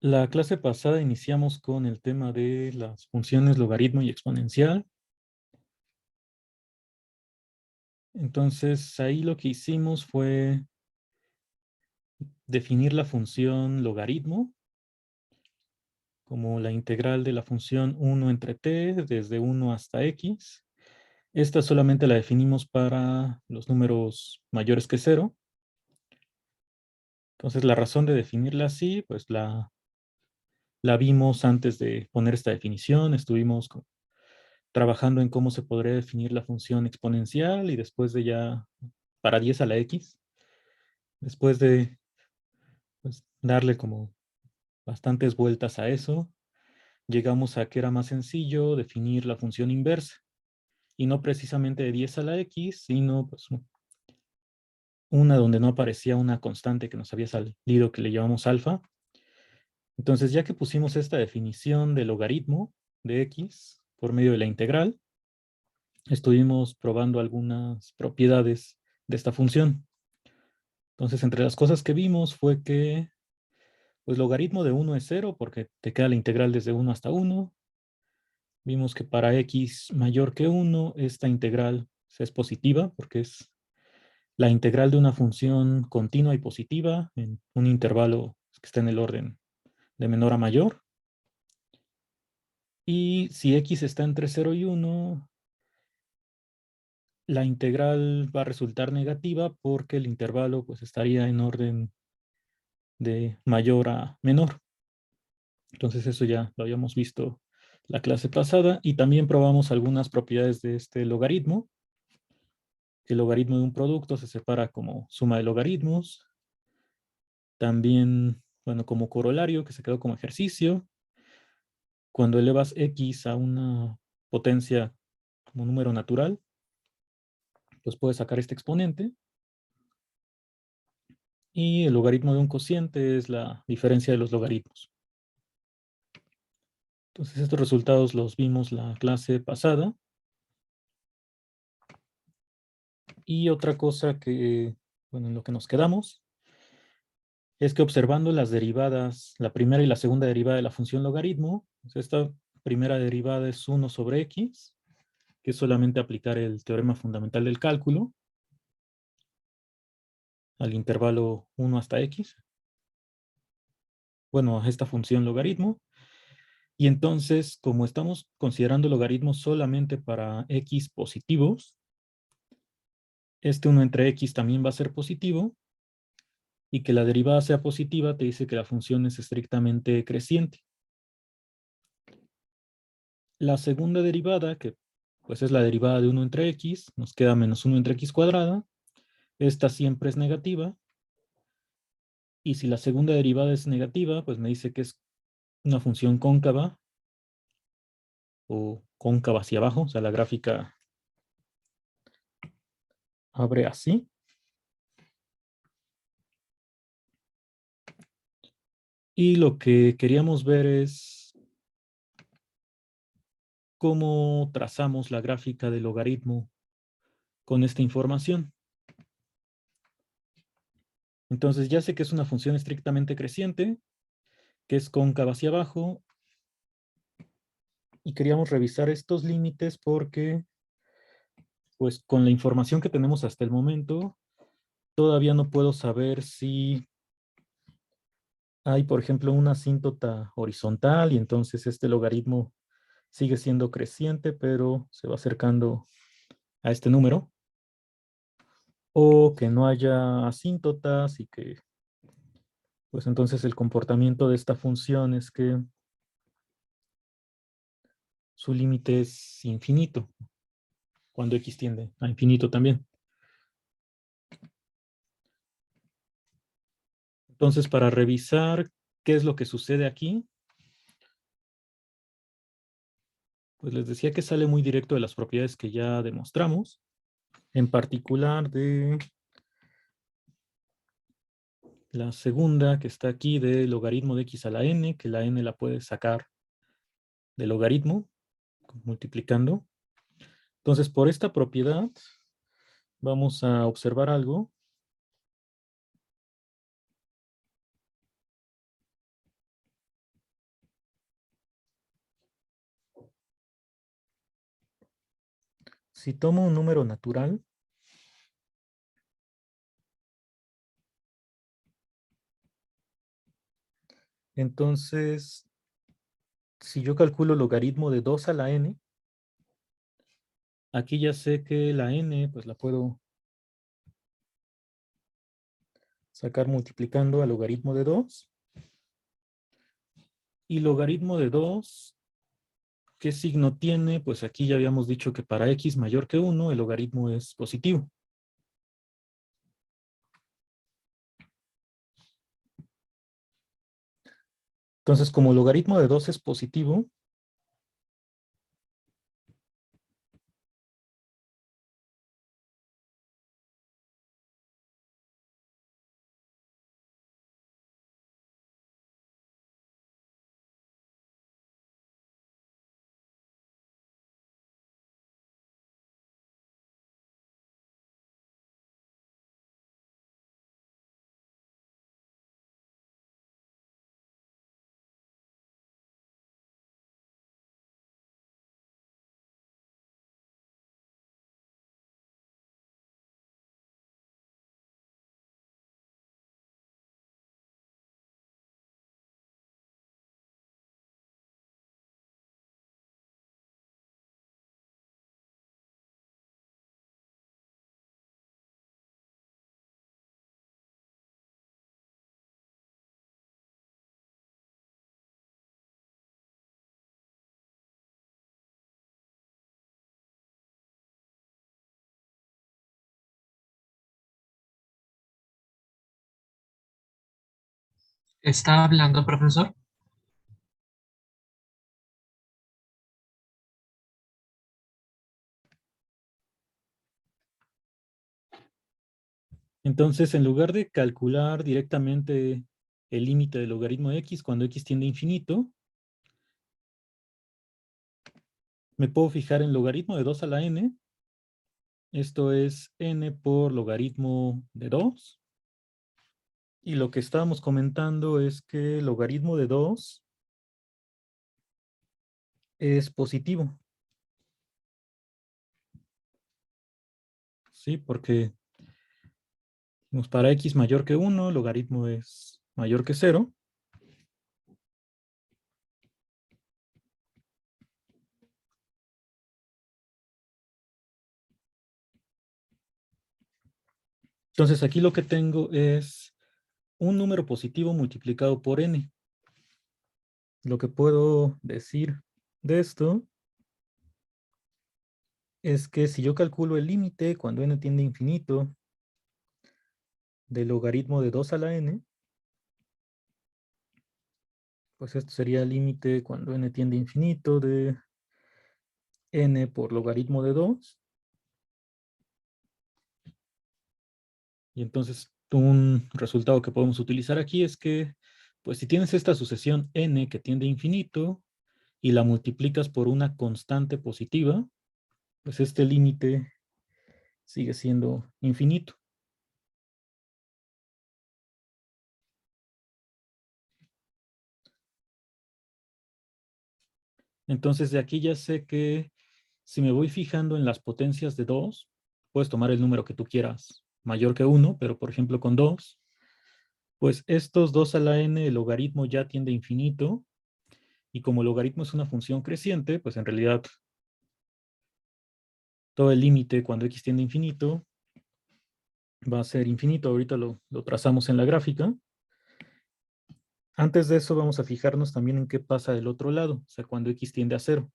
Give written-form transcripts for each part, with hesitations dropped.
La clase pasada iniciamos con el tema de las funciones logaritmo y exponencial. Entonces, ahí lo que hicimos fue definir la función logaritmo como la integral de la función 1 entre t desde 1 hasta x. Esta solamente la definimos para los números mayores que 0. Entonces, la razón de definirla así, pues la vimos antes de poner esta definición. Estuvimos trabajando en cómo se podría definir la función exponencial y después de ya para 10 a la x, después de pues, darle como bastantes vueltas a eso, llegamos a que era más sencillo definir la función inversa y no precisamente de 10 a la x, sino pues una donde no aparecía una constante que nos había salido que le llamamos alfa. Entonces, ya que pusimos esta definición de logaritmo de x por medio de la integral, estuvimos probando algunas propiedades de esta función. Entonces, entre las cosas que vimos fue que, pues, logaritmo de 1 es 0 porque te queda la integral desde 1 hasta 1. Vimos que para x mayor que 1, esta integral es positiva porque es la integral de una función continua y positiva en un intervalo que está en el orden de menor a mayor. Y si x está entre 0 y 1, la integral va a resultar negativa porque el intervalo pues estaría en orden de mayor a menor. Entonces eso ya lo habíamos visto la clase pasada y también probamos algunas propiedades de este logaritmo. El logaritmo de un producto se separa como suma de logaritmos. También, bueno, como corolario que se quedó como ejercicio. Cuando elevas x a una potencia como número natural, pues puedes sacar este exponente. Y el logaritmo de un cociente es la diferencia de los logaritmos. Entonces estos resultados los vimos la clase pasada. Y otra cosa que, bueno, en lo que nos quedamos, es que observando las derivadas, la primera y la segunda derivada de la función logaritmo, pues esta primera derivada es 1 sobre x, que es solamente aplicar el teorema fundamental del cálculo al intervalo 1 hasta x, bueno, a esta función logaritmo. Y entonces, como estamos considerando logaritmos solamente para x positivos, este 1 entre x también va a ser positivo, y que la derivada sea positiva te dice que la función es estrictamente creciente. La segunda derivada, que pues es la derivada de 1 entre x, nos queda menos 1 entre x cuadrada. Esta siempre es negativa. Y si la segunda derivada es negativa, pues me dice que es una función cóncava o cóncava hacia abajo. O sea, la gráfica abre así. Y lo que queríamos ver es cómo trazamos la gráfica del logaritmo con esta información. Entonces ya sé que es una función estrictamente creciente, que es cóncava hacia abajo, y queríamos revisar estos límites porque, pues con la información que tenemos hasta el momento, todavía no puedo saber si hay, por ejemplo, una asíntota horizontal y entonces este logaritmo sigue siendo creciente, pero se va acercando a este número, o que no haya asíntotas y que, pues entonces el comportamiento de esta función es que su límite es infinito, cuando x tiende a infinito también. Entonces, para revisar qué es lo que sucede aquí, pues les decía que sale muy directo de las propiedades que ya demostramos, en particular de la segunda que está aquí de logaritmo de x a la n, que la n la puedes sacar de logaritmo, multiplicando. Entonces, por esta propiedad, vamos a observar algo. Si tomo un número natural, entonces, si yo calculo logaritmo de 2 a la n, aquí ya sé que la n, pues la puedo sacar multiplicando al logaritmo de 2. Y logaritmo de 2, ¿qué signo tiene? Pues aquí ya habíamos dicho que para x mayor que 1, el logaritmo es positivo. Entonces, como logaritmo de 2 es positivo, ¿Está hablando, profesor? entonces en lugar de calcular directamente el límite del logaritmo de x cuando x tiende a infinito, me puedo fijar en logaritmo de 2 a la n. Esto es n por logaritmo de 2. Y lo que estábamos comentando es que el logaritmo de 2 es positivo. ¿Sí? Porque pues, para x mayor que 1, logaritmo es mayor que 0. Entonces aquí lo que tengo es un número positivo multiplicado por n. Lo que puedo decir de esto es que si yo calculo el límite cuando n tiende a infinito del logaritmo de 2 a la n, pues esto sería el límite cuando n tiende a infinito de n por logaritmo de 2. Y entonces un resultado que podemos utilizar aquí es que, pues si tienes esta sucesión n que tiende a infinito y la multiplicas por una constante positiva, pues este límite sigue siendo infinito. Entonces de aquí ya sé que si me voy fijando en las potencias de 2, puedes tomar el número que tú quieras, mayor que 1, pero por ejemplo con 2, pues estos 2 a la n, el logaritmo ya tiende a infinito, y como el logaritmo es una función creciente, pues en realidad todo el límite cuando x tiende a infinito va a ser infinito. Ahorita lo trazamos en la gráfica. Antes de eso vamos a fijarnos también en qué pasa del otro lado, o sea, cuando x tiende a 0.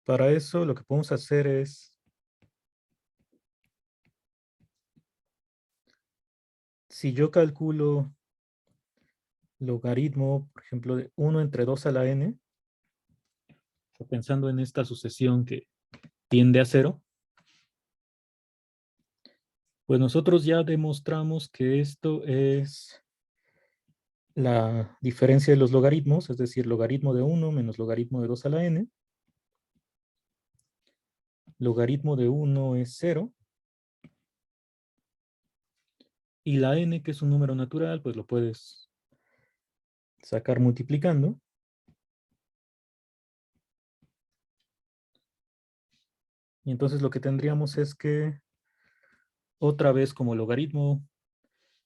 Para eso lo que podemos hacer es, si yo calculo logaritmo, por ejemplo, de 1 entre 2 a la n, pensando en esta sucesión que tiende a 0, pues nosotros ya demostramos que esto es la diferencia de los logaritmos, es decir, logaritmo de 1 menos logaritmo de 2 a la n. Logaritmo de 1 es 0. Y la n, que es un número natural, pues lo puedes sacar multiplicando. Y entonces lo que tendríamos es que otra vez como el logaritmo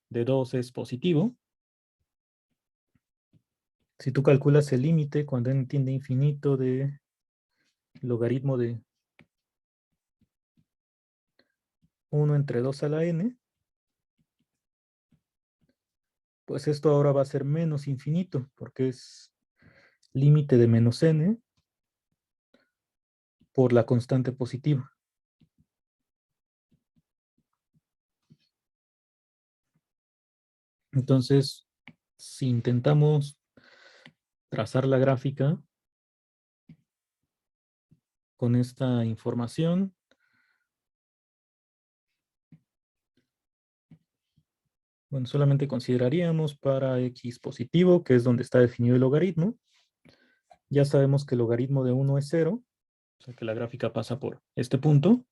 de 2 es positivo, si tú calculas el límite cuando n tiende a infinito de logaritmo de 1 entre 2 a la n, pues esto ahora va a ser menos infinito, porque es límite de menos n por la constante positiva. Entonces, si intentamos trazar la gráfica con esta información, bueno, solamente consideraríamos para x positivo, que es donde está definido el logaritmo. Ya sabemos que el logaritmo de 1 es 0, o sea que la gráfica pasa por este punto.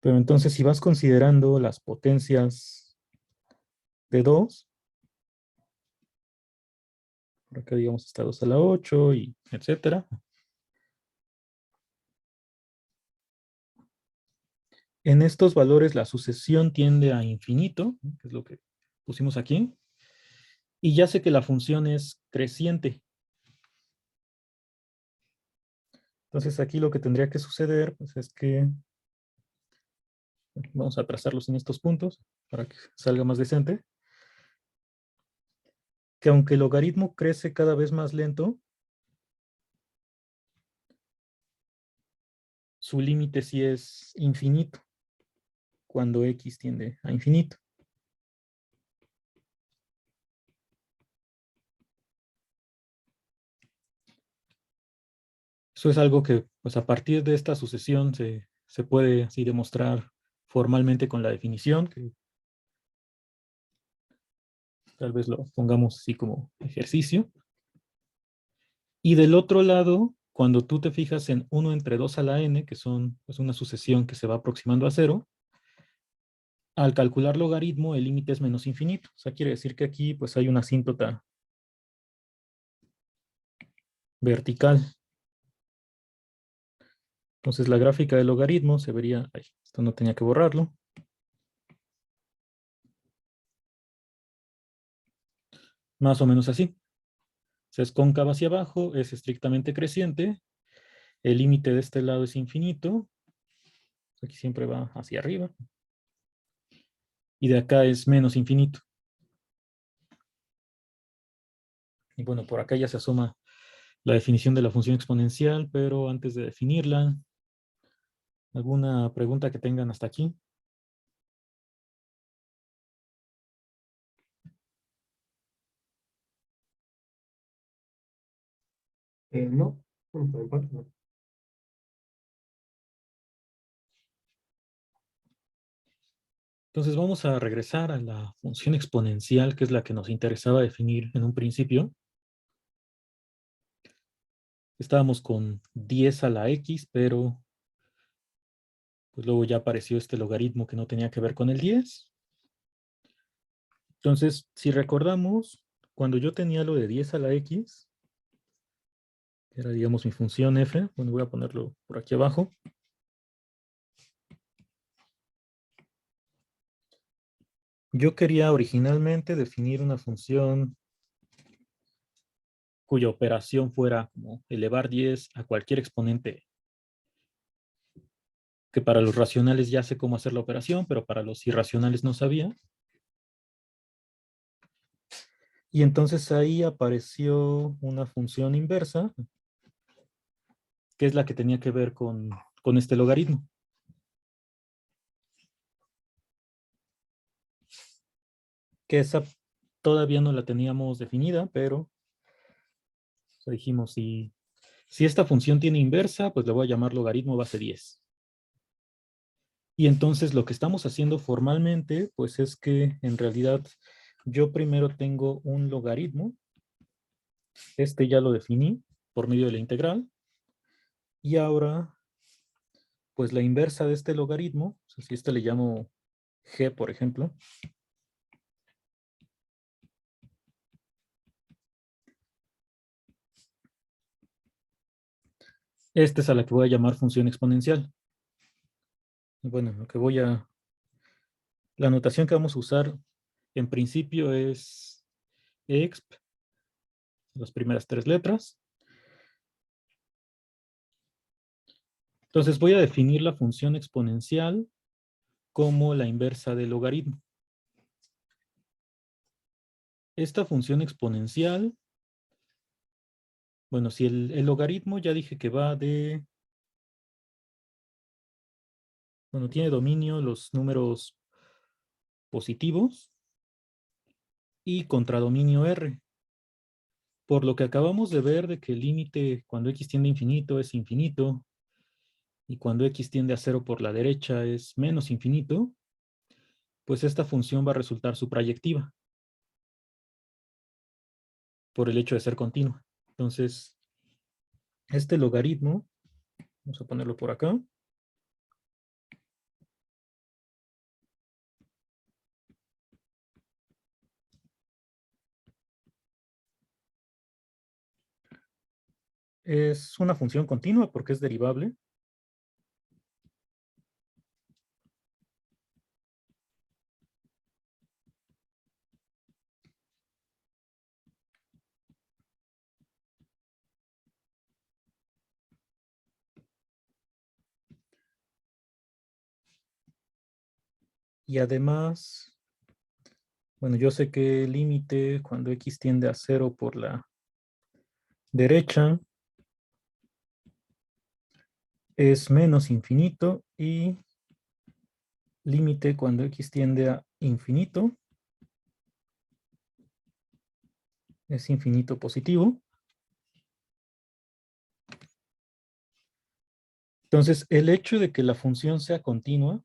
Pero entonces si vas considerando las potencias de 2, por acá digamos está 2 a la 8 y etcétera. En estos valores la sucesión tiende a infinito, que es lo que pusimos aquí. Y ya sé que la función es creciente. Entonces aquí lo que tendría que suceder pues, es que vamos a trazarlos en estos puntos para que salga más decente. Que aunque el logaritmo crece cada vez más lento, su límite sí es infinito cuando x tiende a infinito. Eso es algo que pues, a partir de esta sucesión se puede así demostrar formalmente con la definición, que tal vez lo pongamos así como ejercicio. Y del otro lado, cuando tú te fijas en 1 entre 2 a la n, que son pues, una sucesión que se va aproximando a cero, al calcular logaritmo, el límite es menos infinito. O sea, quiere decir que aquí pues, hay una asíntota vertical. Entonces la gráfica del logaritmo se vería, ay, esto no tenía que borrarlo, más o menos así. O sea, es cóncava hacia abajo, es estrictamente creciente, el límite de este lado es infinito, aquí siempre va hacia arriba, y de acá es menos infinito. Y bueno, por acá ya se asoma la definición de la función exponencial, pero antes de definirla, ¿alguna pregunta que tengan hasta aquí? No, bueno, por mi parte, no. Entonces vamos a regresar a la función exponencial, que es la que nos interesaba definir en un principio. Estábamos con 10 a la x, pero pues luego ya apareció este logaritmo que no tenía que ver con el 10. Entonces, si recordamos, cuando yo tenía lo de 10 a la x, que era, digamos, mi función f, bueno, voy a ponerlo por aquí abajo. Yo quería originalmente definir una función cuya operación fuera como elevar 10 a cualquier exponente, que para los racionales ya sé cómo hacer la operación, pero para los irracionales no sabía. Y entonces ahí apareció una función inversa, que es la que tenía que ver con este logaritmo. Que esa todavía no la teníamos definida, pero o sea, dijimos, si esta función tiene inversa, pues le voy a llamar logaritmo base 10. Y entonces lo que estamos haciendo formalmente, pues es que en realidad yo primero tengo un logaritmo, este ya lo definí por medio de la integral, y ahora, pues la inversa de este logaritmo, o sea, si este le llamo g, por ejemplo, esta es a la que voy a llamar función exponencial. Bueno, la notación que vamos a usar en principio es exp, las primeras tres letras. Entonces voy a definir la función exponencial como la inversa del logaritmo. Esta función exponencial, bueno, si el logaritmo ya dije que va bueno, tiene dominio los números positivos y contradominio R. Por lo que acabamos de ver de que el límite cuando x tiende a infinito es infinito y cuando x tiende a cero por la derecha es menos infinito, pues esta función va a resultar suprayectiva por el hecho de ser continua. Entonces, este logaritmo, vamos a ponerlo por acá, es una función continua porque es derivable. Y además, bueno, yo sé que el límite cuando x tiende a cero por la derecha es menos infinito y límite cuando x tiende a infinito es infinito positivo. Entonces, el hecho de que la función sea continua,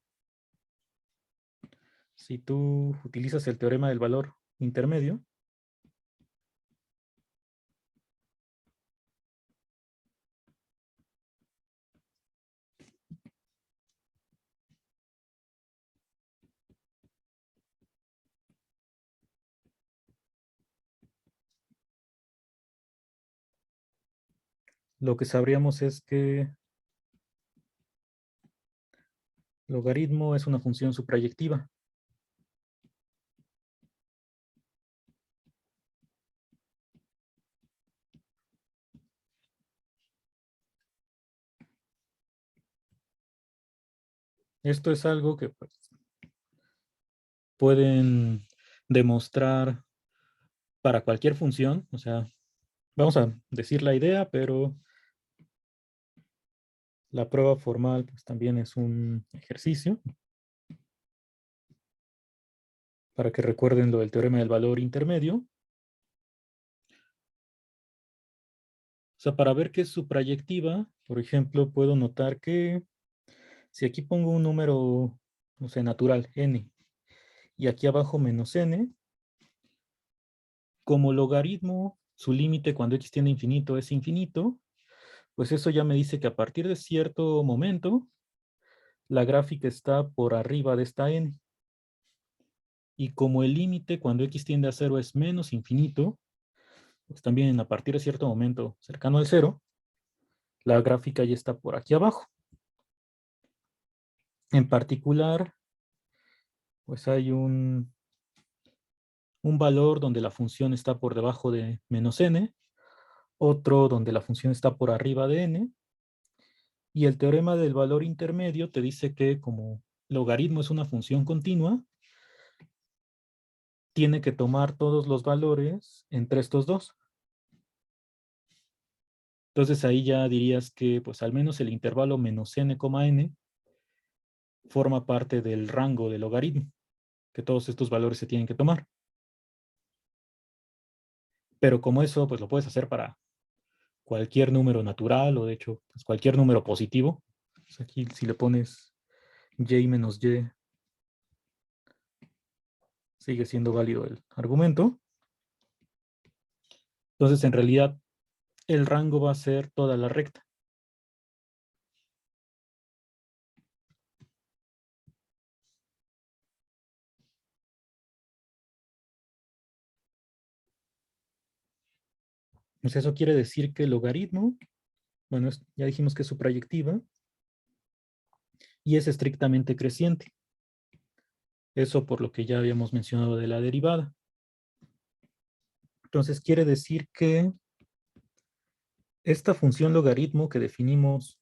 si tú utilizas el teorema del valor intermedio, lo que sabríamos es que logaritmo es una función suprayectiva. Esto es algo que pues, pueden demostrar para cualquier función. O sea, vamos a decir la idea, pero la prueba formal pues, también es un ejercicio para que recuerden lo del teorema del valor intermedio. O sea, para ver qué es suprayectiva, por ejemplo, puedo notar que si aquí pongo un número, no sé, natural, n, y aquí abajo menos n, como logaritmo, su límite cuando x tiende a infinito es infinito, pues eso ya me dice que a partir de cierto momento, la gráfica está por arriba de esta n. Y como el límite cuando x tiende a cero es menos infinito, pues también a partir de cierto momento cercano al cero, la gráfica ya está por aquí abajo. En particular, pues hay un valor donde la función está por debajo de menos n, otro donde la función está por arriba de n, y el teorema del valor intermedio te dice que como logaritmo es una función continua, tiene que tomar todos los valores entre estos dos. Entonces ahí ya dirías que pues al menos el intervalo menos n, n forma parte del rango del logaritmo, que todos estos valores se tienen que tomar. Pero como eso pues lo puedes hacer para cualquier número natural o de hecho pues, cualquier número positivo. Pues aquí si le pones y menos y, sigue siendo válido el argumento. Entonces en realidad el rango va a ser toda la recta. Entonces eso quiere decir que el logaritmo, bueno, ya dijimos que es suprayectiva, y es estrictamente creciente. Eso por lo que ya habíamos mencionado de la derivada. Entonces quiere decir que esta función logaritmo que definimos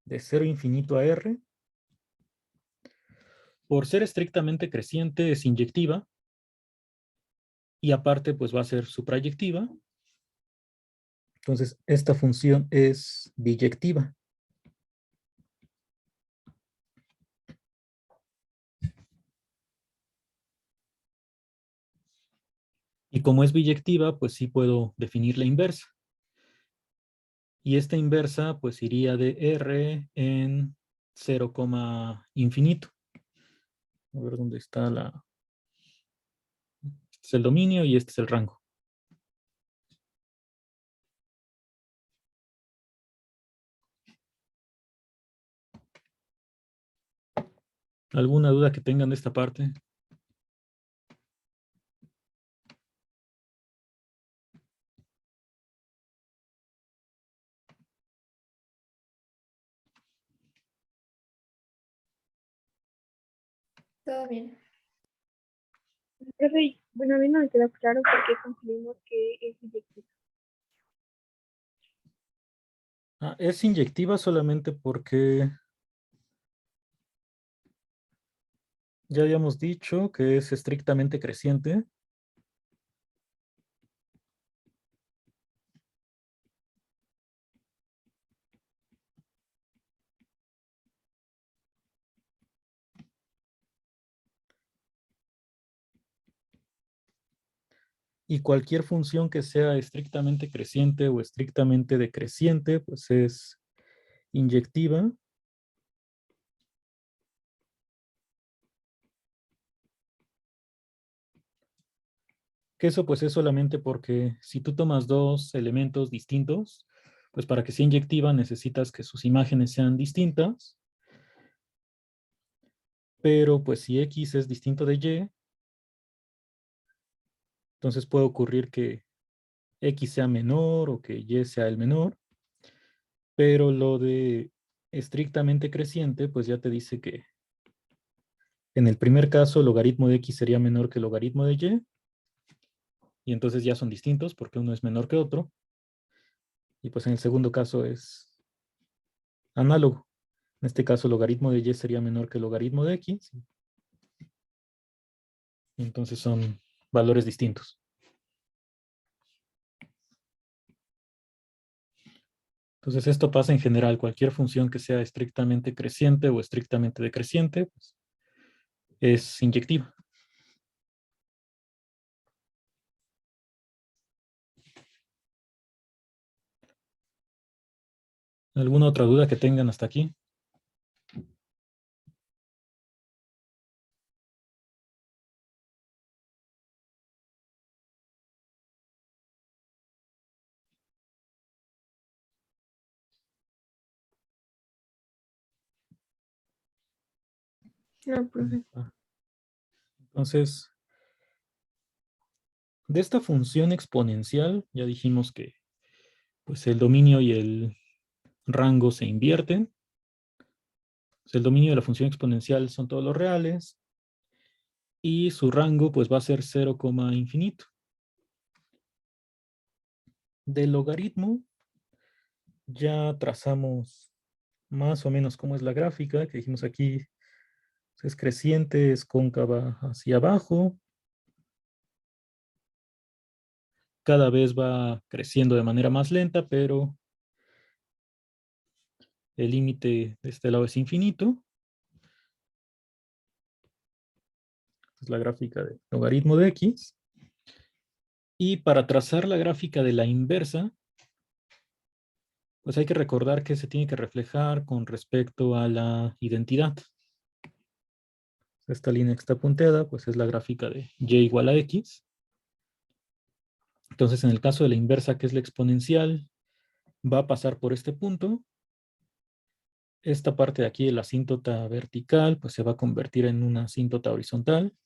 de 0 infinito a r, por ser estrictamente creciente es inyectiva y aparte pues va a ser suprayectiva. Entonces esta función es biyectiva. Y como es biyectiva, pues sí puedo definir la inversa. Y esta inversa pues iría de r en 0, infinito. A ver dónde está la... Este es el dominio y este es el rango. ¿Alguna duda que tengan de esta parte? Todo bien. Profe, bueno, a mí no me quedó claro por qué concluimos que es inyectiva. Es inyectiva solamente porque ya habíamos dicho que es estrictamente creciente. Y cualquier función que sea estrictamente creciente o estrictamente decreciente, pues es inyectiva. Que eso pues es solamente porque si tú tomas dos elementos distintos, pues para que sea inyectiva necesitas que sus imágenes sean distintas. Pero pues si X es distinto de Y, entonces puede ocurrir que X sea menor o que Y sea el menor. Pero lo de estrictamente creciente, pues ya te dice que en el primer caso el logaritmo de X sería menor que el logaritmo de Y. Y entonces ya son distintos porque uno es menor que otro. Y pues en el segundo caso es análogo. En este caso, el logaritmo de Y sería menor que el logaritmo de X. Y entonces son valores distintos. Entonces esto pasa en general. Cualquier función que sea estrictamente creciente o estrictamente decreciente, pues, es inyectiva. ¿Alguna otra duda que tengan hasta aquí? No, profe. Entonces, de esta función exponencial, ya dijimos que pues, el dominio y el rango se invierten. Pues, el dominio de la función exponencial son todos los reales y su rango pues va a ser 0, infinito. Del logaritmo ya trazamos más o menos cómo es la gráfica, que dijimos aquí es creciente, es cóncava hacia abajo. Cada vez va creciendo de manera más lenta, pero el límite de este lado es infinito. Es la gráfica del logaritmo de x. Y para trazar la gráfica de la inversa, pues hay que recordar que se tiene que reflejar con respecto a la identidad. Esta línea que está punteada, pues es la gráfica de y igual a x. Entonces, en el caso de la inversa, que es la exponencial, va a pasar por este punto. Esta parte de aquí de la asíntota vertical, pues se va a convertir en una asíntota horizontal.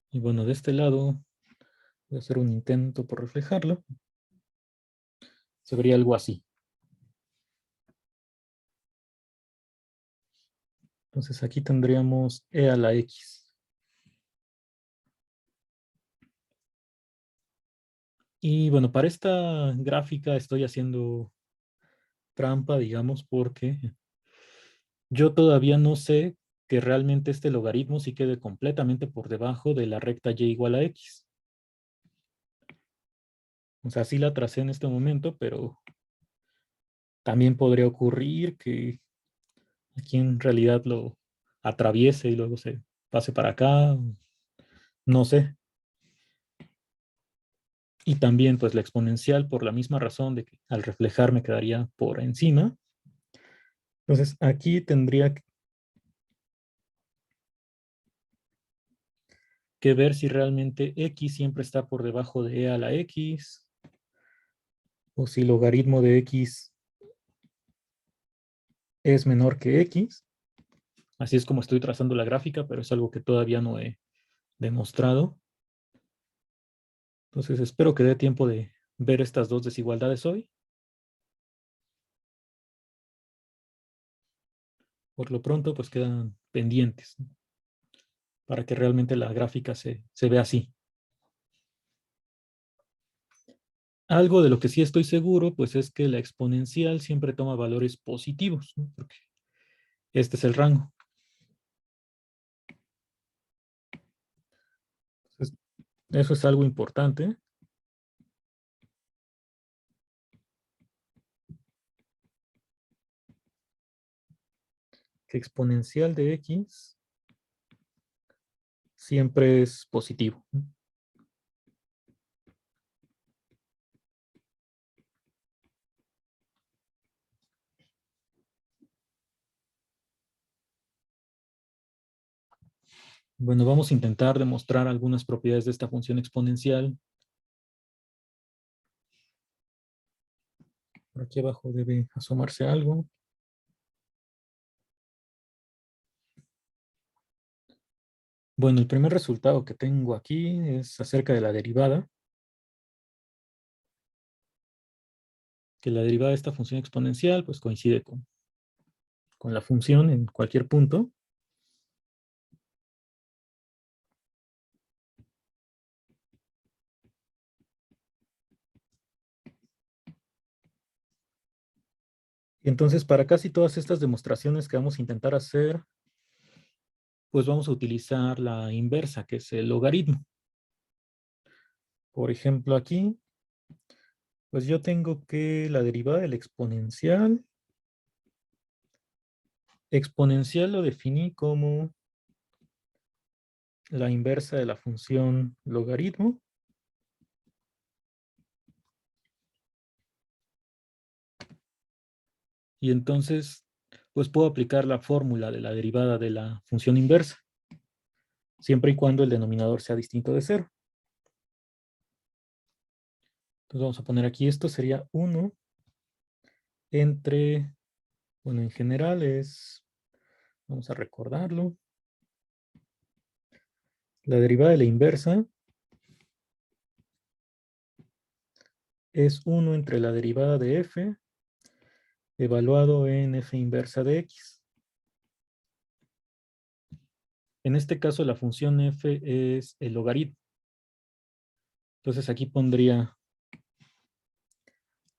Y bueno, de este lado, Voy a hacer un intento por reflejarlo. Se vería algo así. Entonces aquí tendríamos e a la x. Y bueno, para esta gráfica estoy haciendo trampa, digamos, porque yo todavía no sé que realmente este logaritmo sí quede completamente por debajo de la recta y igual a x. O sea, sí la tracé en este momento, pero también podría ocurrir que aquí en realidad lo atraviese y luego se pase para acá. No sé. Y también pues la exponencial por la misma razón de que al reflejar me quedaría por encima. Entonces aquí tendría que ver si realmente x siempre está por debajo de e a la x o si el logaritmo de x es menor que x. Así es como estoy trazando la gráfica, pero es algo que todavía no he demostrado. Entonces espero que dé tiempo de ver estas dos desigualdades hoy. Por lo pronto, pues quedan pendientes, ¿no? Para que realmente la gráfica se vea así. Algo de lo que sí estoy seguro, pues es que la exponencial siempre toma valores positivos, ¿no? Porque este es el rango. Entonces, eso es algo importante. Que exponencial de x siempre es positivo, ¿no? Bueno, vamos a intentar demostrar algunas propiedades de esta función exponencial. Por aquí abajo debe asomarse algo. Bueno, el primer resultado que tengo aquí es acerca de la derivada. Que la derivada de esta función exponencial pues coincide con la función en cualquier punto. Y entonces para casi todas estas demostraciones que vamos a intentar hacer, pues vamos a utilizar la inversa, que es el logaritmo. Por ejemplo, aquí, pues yo tengo que la derivada del exponencial lo definí como la inversa de la función logaritmo. Y entonces, pues puedo aplicar la fórmula de la derivada de la función inversa, siempre y cuando el denominador sea distinto de cero. Entonces vamos a poner aquí, esto sería 1 entre, bueno, en general es, vamos a recordarlo, la derivada de la inversa es 1 entre la derivada de f evaluado en f inversa de x. En este caso la función f es el logaritmo. Entonces aquí pondría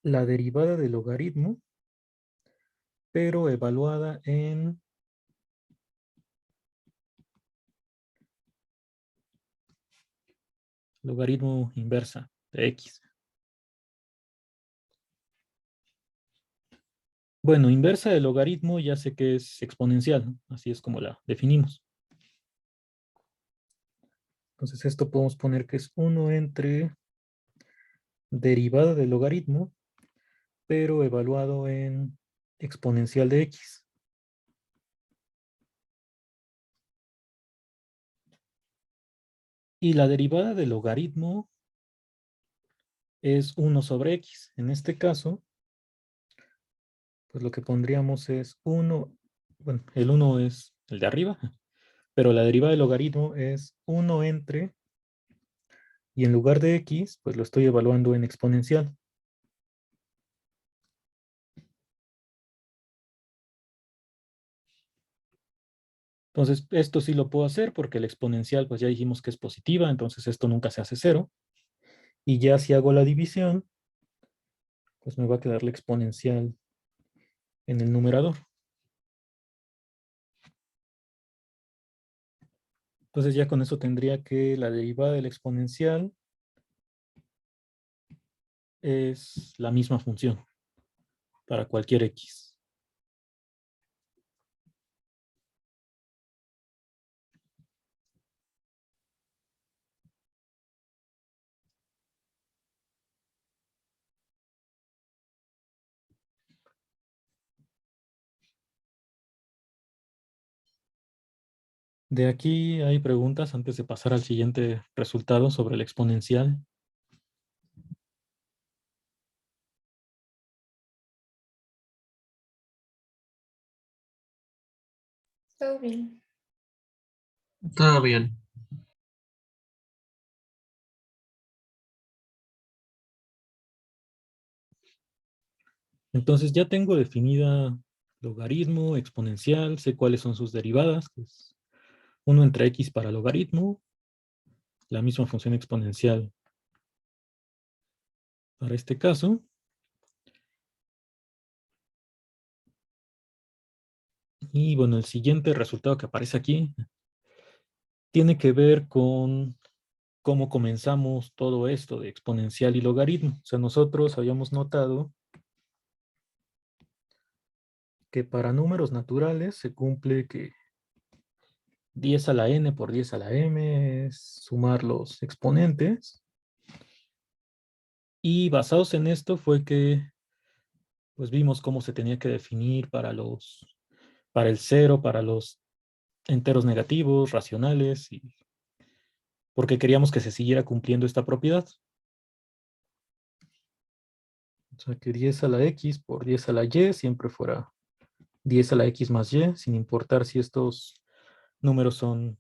la derivada del logaritmo, pero evaluada en logaritmo inversa de x. Bueno, inversa del logaritmo ya sé que es exponencial, ¿no? Así es como la definimos. Entonces esto podemos poner que es 1 entre derivada del logaritmo, pero evaluado en exponencial de x. Y la derivada del logaritmo es 1 sobre x. En este caso, pues lo que pondríamos es 1, bueno, el 1 es el de arriba, pero la derivada del logaritmo es 1 entre Y en lugar de x, pues lo estoy evaluando en exponencial. Entonces, esto sí lo puedo hacer porque la exponencial, pues ya dijimos que es positiva, entonces esto nunca se hace cero. Y ya si hago la división, pues me va a quedar la exponencial en el numerador. Entonces ya con eso tendría que la derivada de la exponencial es la misma función para cualquier x. De aquí hay preguntas antes de pasar al siguiente resultado sobre la exponencial. Todo bien. Todo bien. Entonces ya tengo definida logaritmo, exponencial, sé cuáles son sus derivadas, que es 1 entre x para logaritmo, la misma función exponencial para este caso. Y bueno, el siguiente resultado que aparece aquí tiene que ver con cómo comenzamos todo esto de exponencial y logaritmo. O sea, nosotros habíamos notado que para números naturales se cumple que 10 a la n por 10 a la m es sumar los exponentes. Y basados en esto fue que pues vimos cómo se tenía que definir para el cero, para los enteros negativos, racionales, porque queríamos que se siguiera cumpliendo esta propiedad. O sea, que 10 a la x por 10 a la y siempre fuera 10 a la x más y, sin importar si estos números son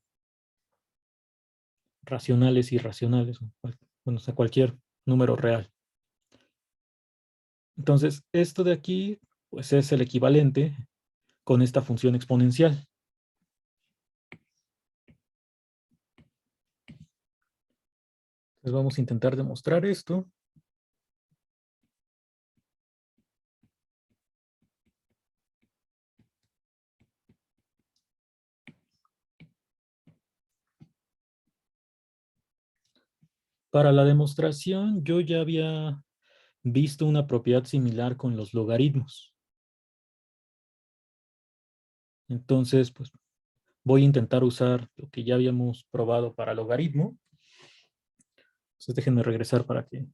racionales, irracionales, bueno, o sea, cualquier número real. Entonces, esto de aquí, pues es el equivalente con esta función exponencial. Entonces vamos a intentar demostrar esto. Para la demostración, yo ya había visto una propiedad similar con los logaritmos. Entonces, pues voy a intentar usar lo que ya habíamos probado para logaritmo. Entonces déjenme regresar para que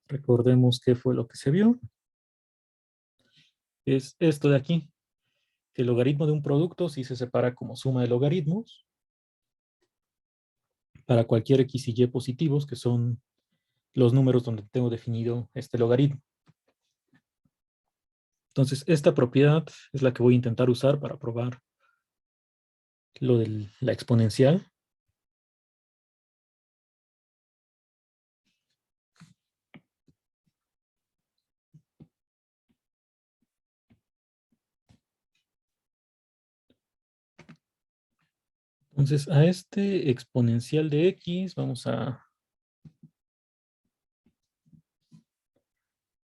recordemos qué fue lo que se vio. Es esto de aquí. El logaritmo de un producto sí se separa como suma de logaritmos para cualquier x y y positivos, que son los números donde tengo definido este logaritmo. Entonces, esta propiedad es la que voy a intentar usar para probar lo de la exponencial. Entonces, a este exponencial de x vamos a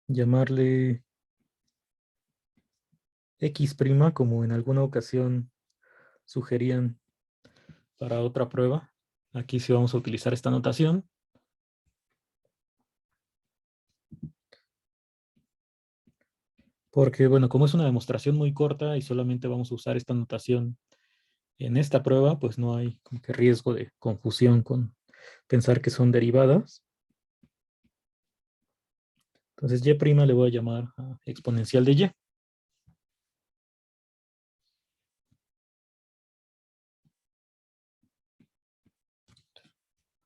llamarle x', como en alguna ocasión sugerían para otra prueba. Aquí sí vamos a utilizar esta notación. Porque, bueno, como es una demostración muy corta y solamente vamos a usar esta notación en esta prueba, pues no hay como que riesgo de confusión con pensar que son derivadas. Entonces, y' le voy a llamar a exponencial de y.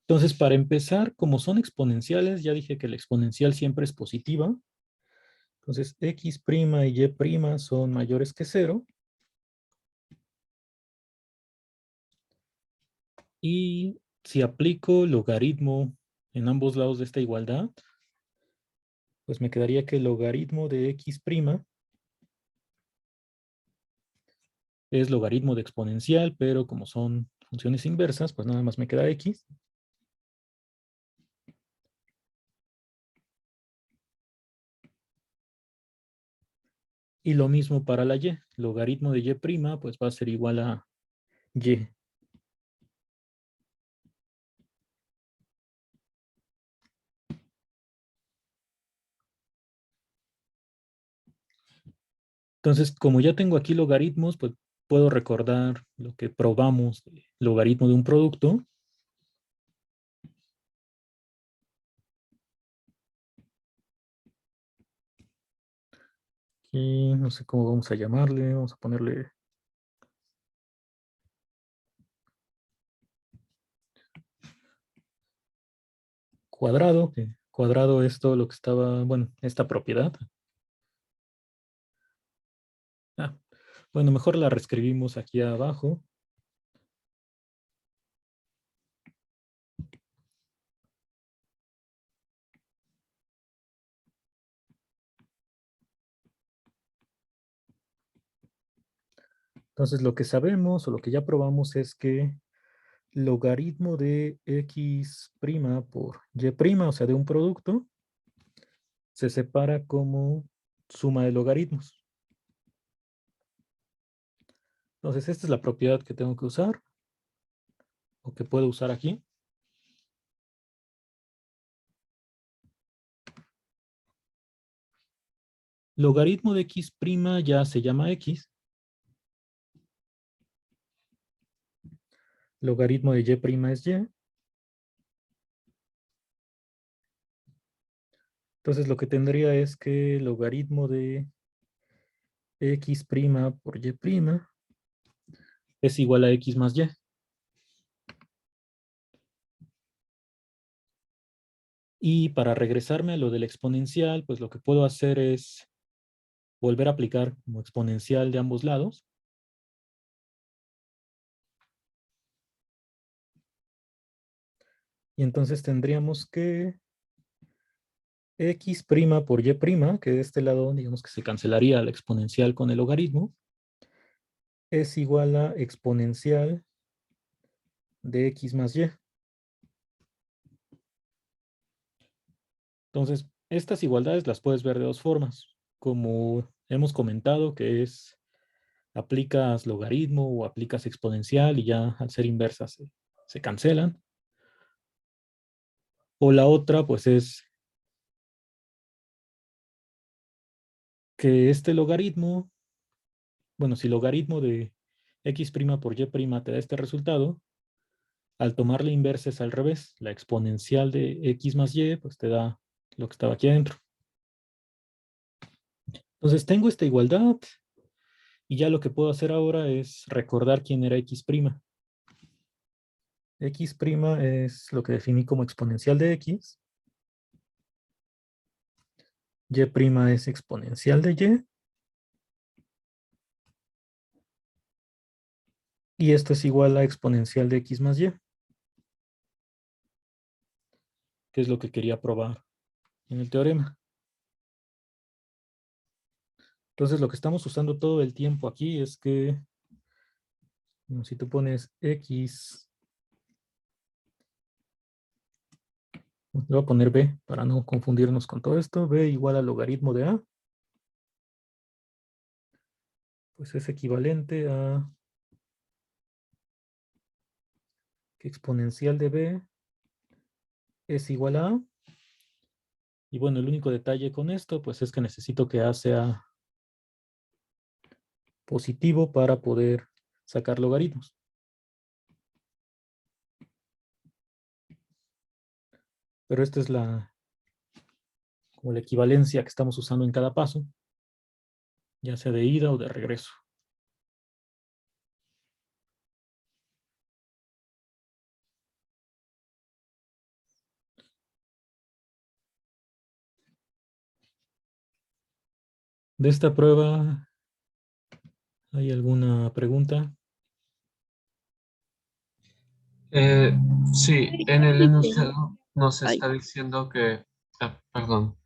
Entonces, para empezar, como son exponenciales, ya dije que la exponencial siempre es positiva. Entonces, x' y y' son mayores que 0. Y si aplico logaritmo en ambos lados de esta igualdad, pues me quedaría que el logaritmo de x' es logaritmo de exponencial, pero como son funciones inversas, pues nada más me queda x. Y lo mismo para la y. Logaritmo de y', pues va a ser igual a y. Entonces, como ya tengo aquí logaritmos, pues puedo recordar lo que probamos de logaritmo de un producto. Y no sé cómo vamos a llamarle. Vamos a ponerle cuadrado. Que cuadrado es todo lo que estaba, bueno, esta propiedad. Ah, bueno, mejor la reescribimos aquí abajo. Entonces, lo que sabemos o lo que ya probamos es que logaritmo de x' por y', o sea, de un producto, se separa como suma de logaritmos. Entonces, esta es la propiedad que tengo que usar o que puedo usar aquí. Logaritmo de x' ya se llama x. Logaritmo de y' es y. Entonces, lo que tendría es que logaritmo de x' por y' es igual a x más y. Y para regresarme a lo del exponencial, pues lo que puedo hacer es volver a aplicar como exponencial de ambos lados. Y entonces tendríamos que x' por y', que de este lado, digamos que se cancelaría la exponencial con el logaritmo, es igual a exponencial de x más y. Entonces, estas igualdades las puedes ver de dos formas. Como hemos comentado, que es aplicas logaritmo o aplicas exponencial y ya al ser inversas se cancelan. O la otra, pues es que este logaritmo, bueno, si logaritmo de x' por y' te da este resultado, al tomar la inversa es al revés. La exponencial de x más y, pues te da lo que estaba aquí adentro. Entonces tengo esta igualdad y ya lo que puedo hacer ahora es recordar quién era x'. X' es lo que definí como exponencial de x. Y' es exponencial de y. Y esto es igual a exponencial de x más y, que es lo que quería probar en el teorema. Entonces lo que estamos usando todo el tiempo aquí es que si tú pones x, le voy a poner b para no confundirnos con todo esto, b igual al logaritmo de a, pues es equivalente a que exponencial de b es igual a. Y bueno, el único detalle con esto, pues es que necesito que a sea positivo para poder sacar logaritmos. Pero esta es como la equivalencia que estamos usando en cada paso, ya sea de ida o de regreso. De esta prueba, ¿hay alguna pregunta? Sí, en el Dice, enunciado nos ay, está diciendo que, perdón,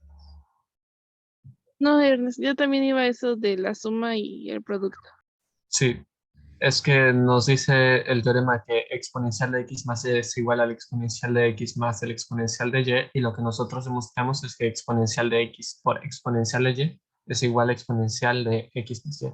no, Ernest, yo también iba a eso de la suma y el producto. sí, es que nos dice el teorema que exponencial de x más y es igual al exponencial de x más el exponencial de y, y lo que nosotros demostramos es que exponencial de x por exponencial de y es igual a exponencial de x más y.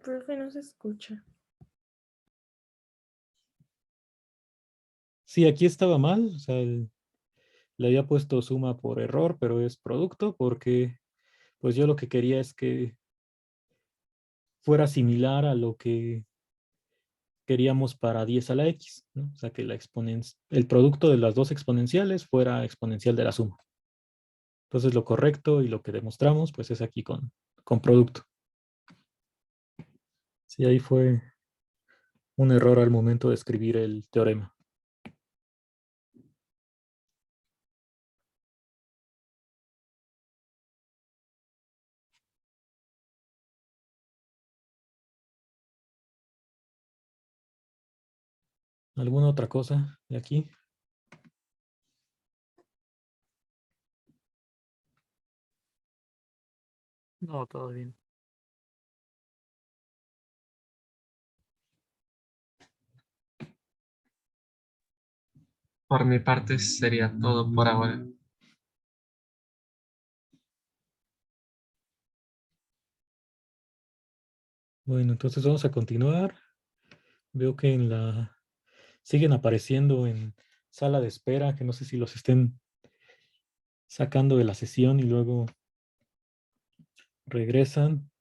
Profe, no se escucha. Sí, aquí estaba mal, o sea, le había puesto suma por error, pero es producto porque pues yo lo que quería es que fuera similar a lo que queríamos para 10 a la x, ¿no? O sea, que el producto de las dos exponenciales fuera exponencial de la suma. Entonces lo correcto y lo que demostramos pues es aquí con producto. Sí, ahí fue un error al momento de escribir el teorema. ¿Alguna otra cosa de aquí? No, todo bien. Por mi parte sería todo por ahora. Bueno, entonces vamos a continuar. Veo que siguen apareciendo en sala de espera, que no sé si los estén sacando de la sesión y luego regresan.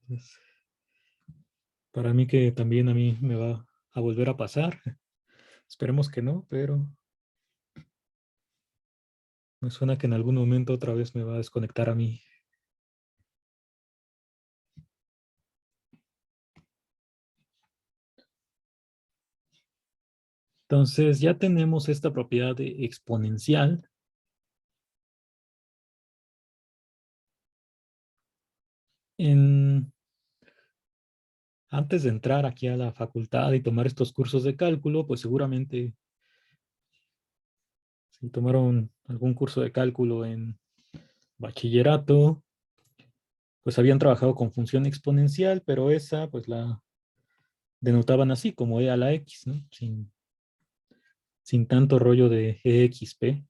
Para mí que también a mí me va a volver a pasar. Esperemos que no, pero me suena que en algún momento otra vez me va a desconectar a mí. Entonces ya tenemos esta propiedad de exponencial. Antes de entrar aquí a la facultad y tomar estos cursos de cálculo, pues seguramente si tomaron algún curso de cálculo en bachillerato, pues habían trabajado con función exponencial, pero esa pues la denotaban así, como e a la x, ¿no? Sin tanto rollo de exp.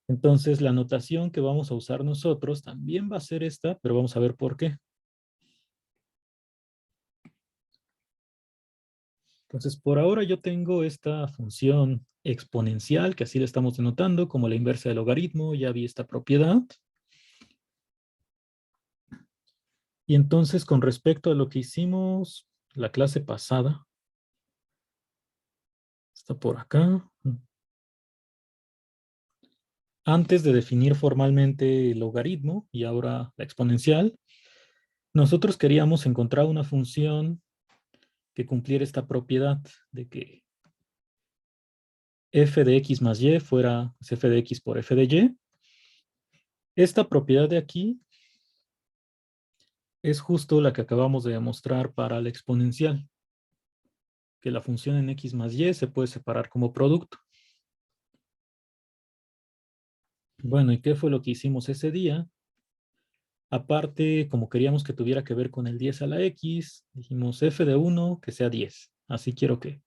Entonces la notación que vamos a usar nosotros también va a ser esta, pero vamos a ver por qué. Entonces por ahora yo tengo esta función exponencial, que así la estamos denotando, como la inversa del logaritmo, ya vi esta propiedad. Y entonces con respecto a lo que hicimos la clase pasada, está por acá. Antes de definir formalmente el logaritmo y ahora la exponencial, nosotros queríamos encontrar una función que cumpliera esta propiedad de que f de x más y fuera pues, f de x por f de y. Esta propiedad de aquí es justo la que acabamos de demostrar para la exponencial, que la función en x más y se puede separar como producto. Bueno, ¿y qué fue lo que hicimos ese día? Aparte, como queríamos que tuviera que ver con el 10 a la x, dijimos f de 1 que sea 10. Así quiero que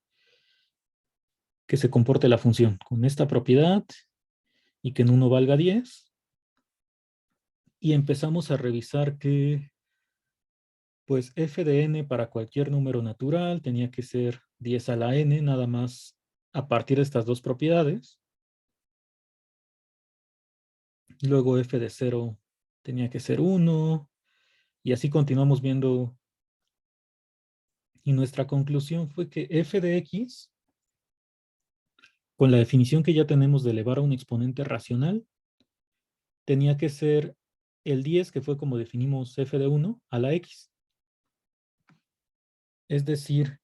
se comporte la función con esta propiedad y que en 1 valga 10. Y empezamos a revisar que pues f de n para cualquier número natural tenía que ser 10 a la n, nada más a partir de estas dos propiedades. Luego f de 0 tenía que ser 1. Y así continuamos viendo. Y nuestra conclusión fue que f de x, con la definición que ya tenemos de elevar a un exponente racional, tenía que ser el 10, que fue como definimos f de 1, a la x. Es decir,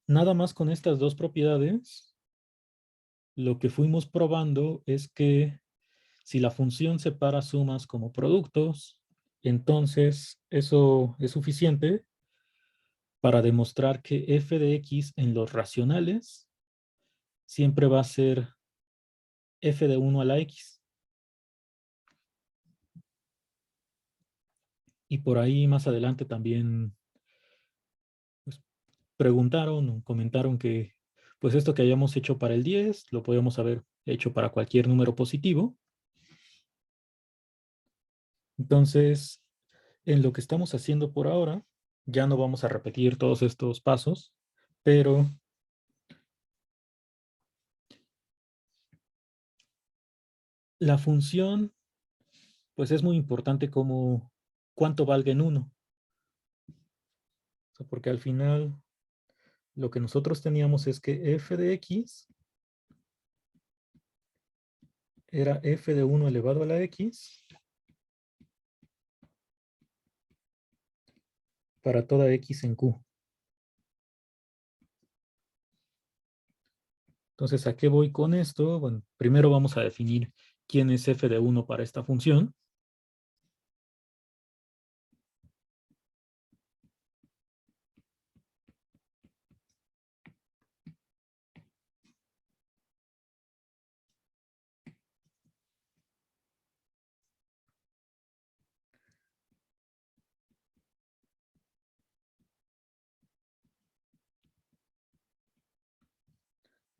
nada más con estas dos propiedades lo que fuimos probando es que si la función separa sumas como productos, entonces eso es suficiente para demostrar que f de x en los racionales siempre va a ser f de 1 a la x. Y por ahí más adelante también pues, preguntaron o comentaron que pues esto que hayamos hecho para el 10 lo podemos haber hecho para cualquier número positivo. Entonces, en lo que estamos haciendo por ahora, ya no vamos a repetir todos estos pasos, pero la función, pues es muy importante como cuánto valga en 1. O sea, porque al final lo que nosotros teníamos es que f de x era f de 1 elevado a la x para toda x en q. Entonces, ¿a qué voy con esto? Bueno, primero vamos a definir quién es f de 1 para esta función.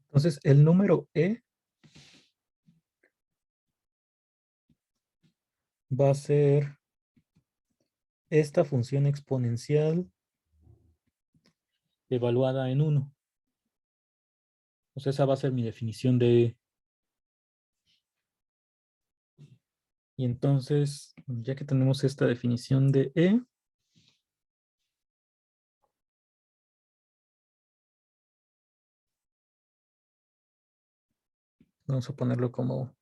Entonces, el número e va a ser esta función exponencial evaluada en 1. O sea, esa va a ser mi definición de e. Y entonces, ya que tenemos esta definición de e, vamos a ponerlo como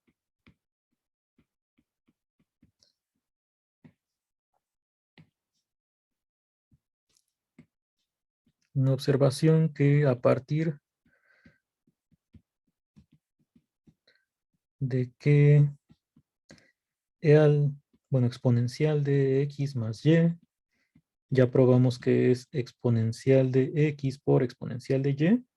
una observación que a partir de que exponencial de x más y, ya probamos que es exponencial de x por exponencial de y.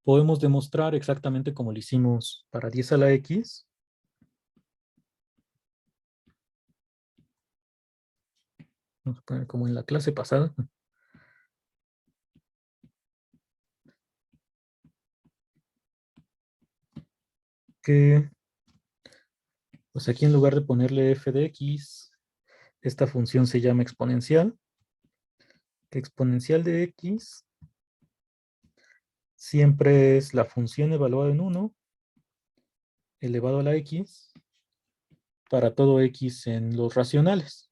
Podemos demostrar exactamente como lo hicimos para 10 a la x. Vamos a poner como en la clase pasada. Que, pues aquí en lugar de ponerle f de x, esta función se llama exponencial. Que exponencial de x siempre es la función evaluada en 1 elevado a la x para todo x en los racionales.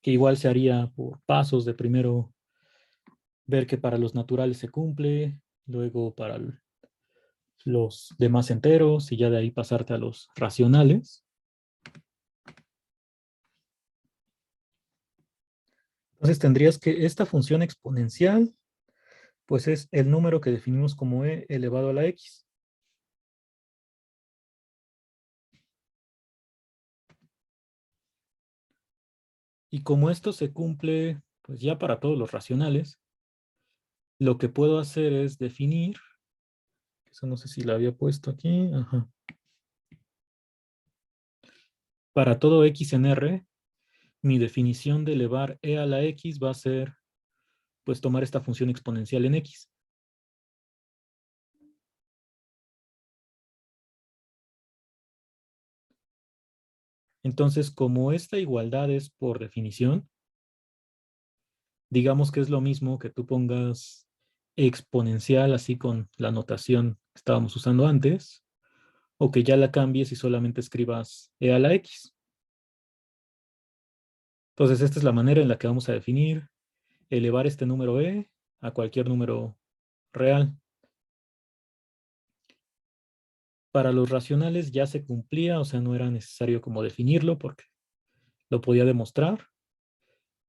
Que igual se haría por pasos de primero ver que para los naturales se cumple, luego para los demás enteros y ya de ahí pasarte a los racionales. Entonces tendrías que esta función exponencial pues es el número que definimos como e elevado a la x. Y como esto se cumple pues ya para todos los racionales, lo que puedo hacer es definir, eso no sé si la había puesto aquí, ajá. Para todo x en R, mi definición de elevar e a la x va a ser pues tomar esta función exponencial en x. Entonces, como esta igualdad es por definición, digamos que es lo mismo que tú pongas exponencial así con la notación que estábamos usando antes, o que ya la cambies y solamente escribas e a la x. Entonces, esta es la manera en la que vamos a definir elevar este número e a cualquier número real. Para los racionales ya se cumplía, o sea, no era necesario como definirlo porque lo podía demostrar,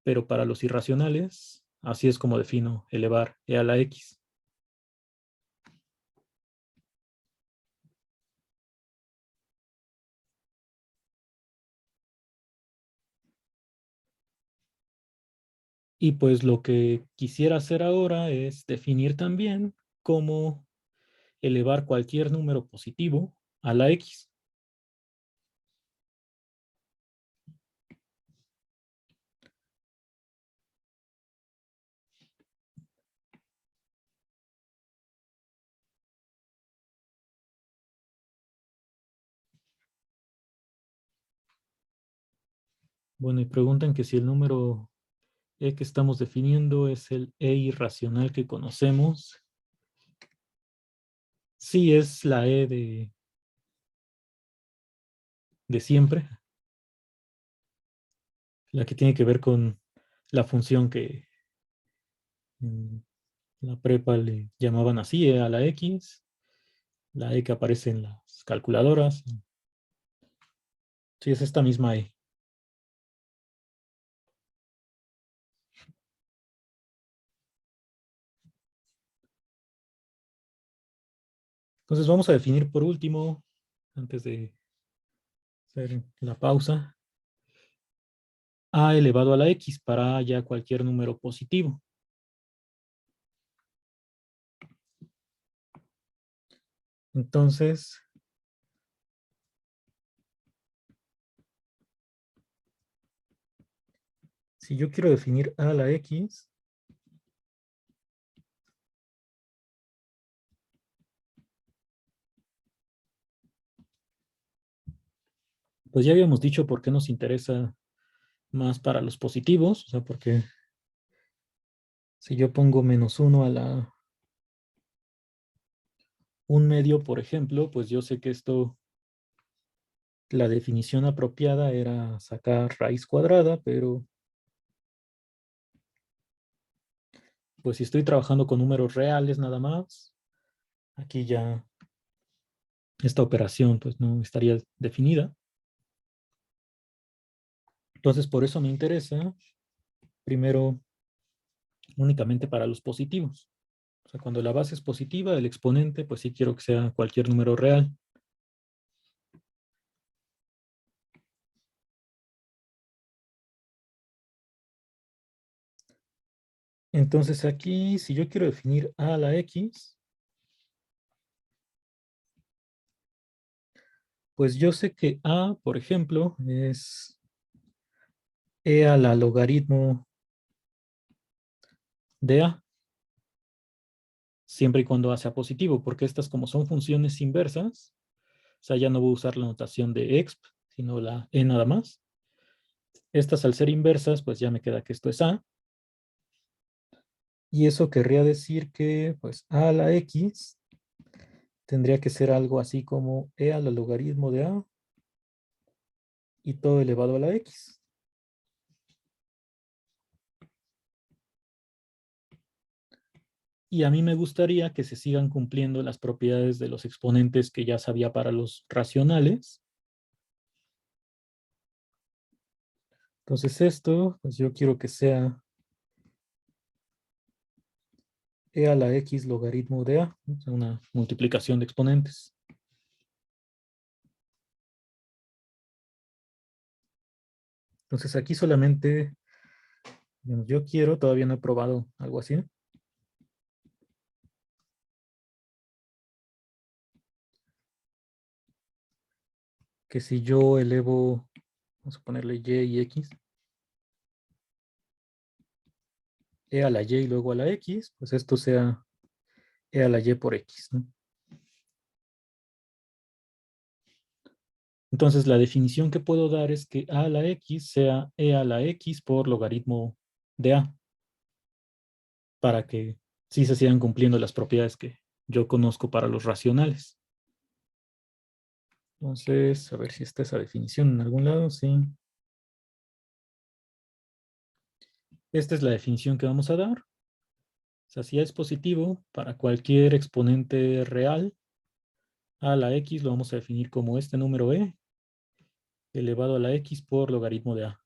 pero para los irracionales, así es como defino elevar e a la x. Y pues lo que quisiera hacer ahora es definir también cómo elevar cualquier número positivo a la x. Bueno, y preguntan que si el número que estamos definiendo es el irracional que conocemos. Sí, es la de siempre, la que tiene que ver con la función que en la prepa le llamaban así, a la x, la que aparece en las calculadoras. Sí, es esta misma e. Entonces vamos a definir por último, antes de hacer la pausa, a elevado a la x para ya cualquier número positivo. Entonces, si yo quiero definir a la x, pues ya habíamos dicho por qué nos interesa más para los positivos, o sea, porque si yo pongo -1 a la 1/2, por ejemplo, pues yo sé que esto, la definición apropiada era sacar raíz cuadrada, pero pues si estoy trabajando con números reales nada más, aquí ya esta operación pues no estaría definida. Entonces por eso me interesa primero únicamente para los positivos. O sea, cuando la base es positiva, el exponente pues sí quiero que sea cualquier número real. Entonces aquí, si yo quiero definir a la x, pues yo sé que a, por ejemplo, es a la logaritmo de a, siempre y cuando a sea positivo, porque estas como son funciones inversas, o sea, ya no voy a usar la notación de exp, sino la e nada más. Estas al ser inversas, pues ya me queda que esto es a. Y eso querría decir que, pues, a la x tendría que ser algo así como e a la logaritmo de a y todo elevado a la x. Y a mí me gustaría que se sigan cumpliendo las propiedades de los exponentes que ya sabía para los racionales. Entonces esto, pues yo quiero que sea e a la x logaritmo de a, o sea, una multiplicación de exponentes. Entonces aquí solamente, digamos, yo quiero, todavía no he probado algo así, que si yo elevo, vamos a ponerle y y x, e a la y y luego a la x, pues esto sea e a la y por x, ¿no? Entonces la definición que puedo dar es que a la x sea e a la x por logaritmo de a, para que sí se sigan cumpliendo las propiedades que yo conozco para los racionales. Entonces, a ver si está esa definición en algún lado, sí. Esta es la definición que vamos a dar. O sea, si es positivo, para cualquier exponente real, a la x lo vamos a definir como este número e elevado a la x por logaritmo de a.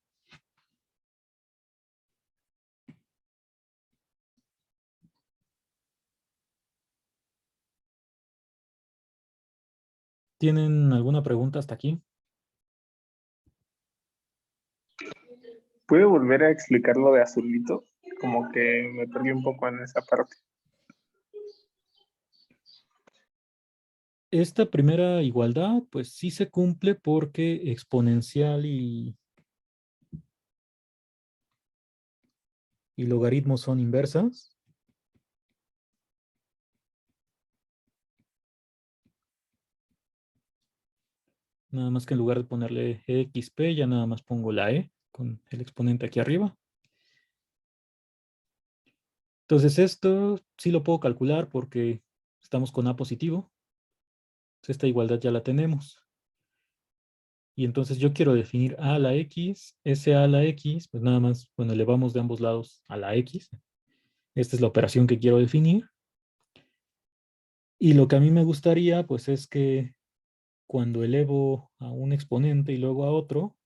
¿Tienen alguna pregunta hasta aquí? ¿Puede volver a explicar lo de azulito? Como que me perdí un poco en esa parte. Esta primera igualdad, pues sí se cumple porque exponencial y logaritmos son inversas. Nada más que en lugar de ponerle exp, ya nada más pongo la e con el exponente aquí arriba. Entonces esto sí lo puedo calcular porque estamos con a positivo. Entonces, esta igualdad ya la tenemos. Y entonces yo quiero definir a a la x, ese a la x, pues nada más, bueno, elevamos de ambos lados a la x. Esta es la operación que quiero definir. Y lo que a mí me gustaría, pues es que cuando elevo a un exponente y luego a otro,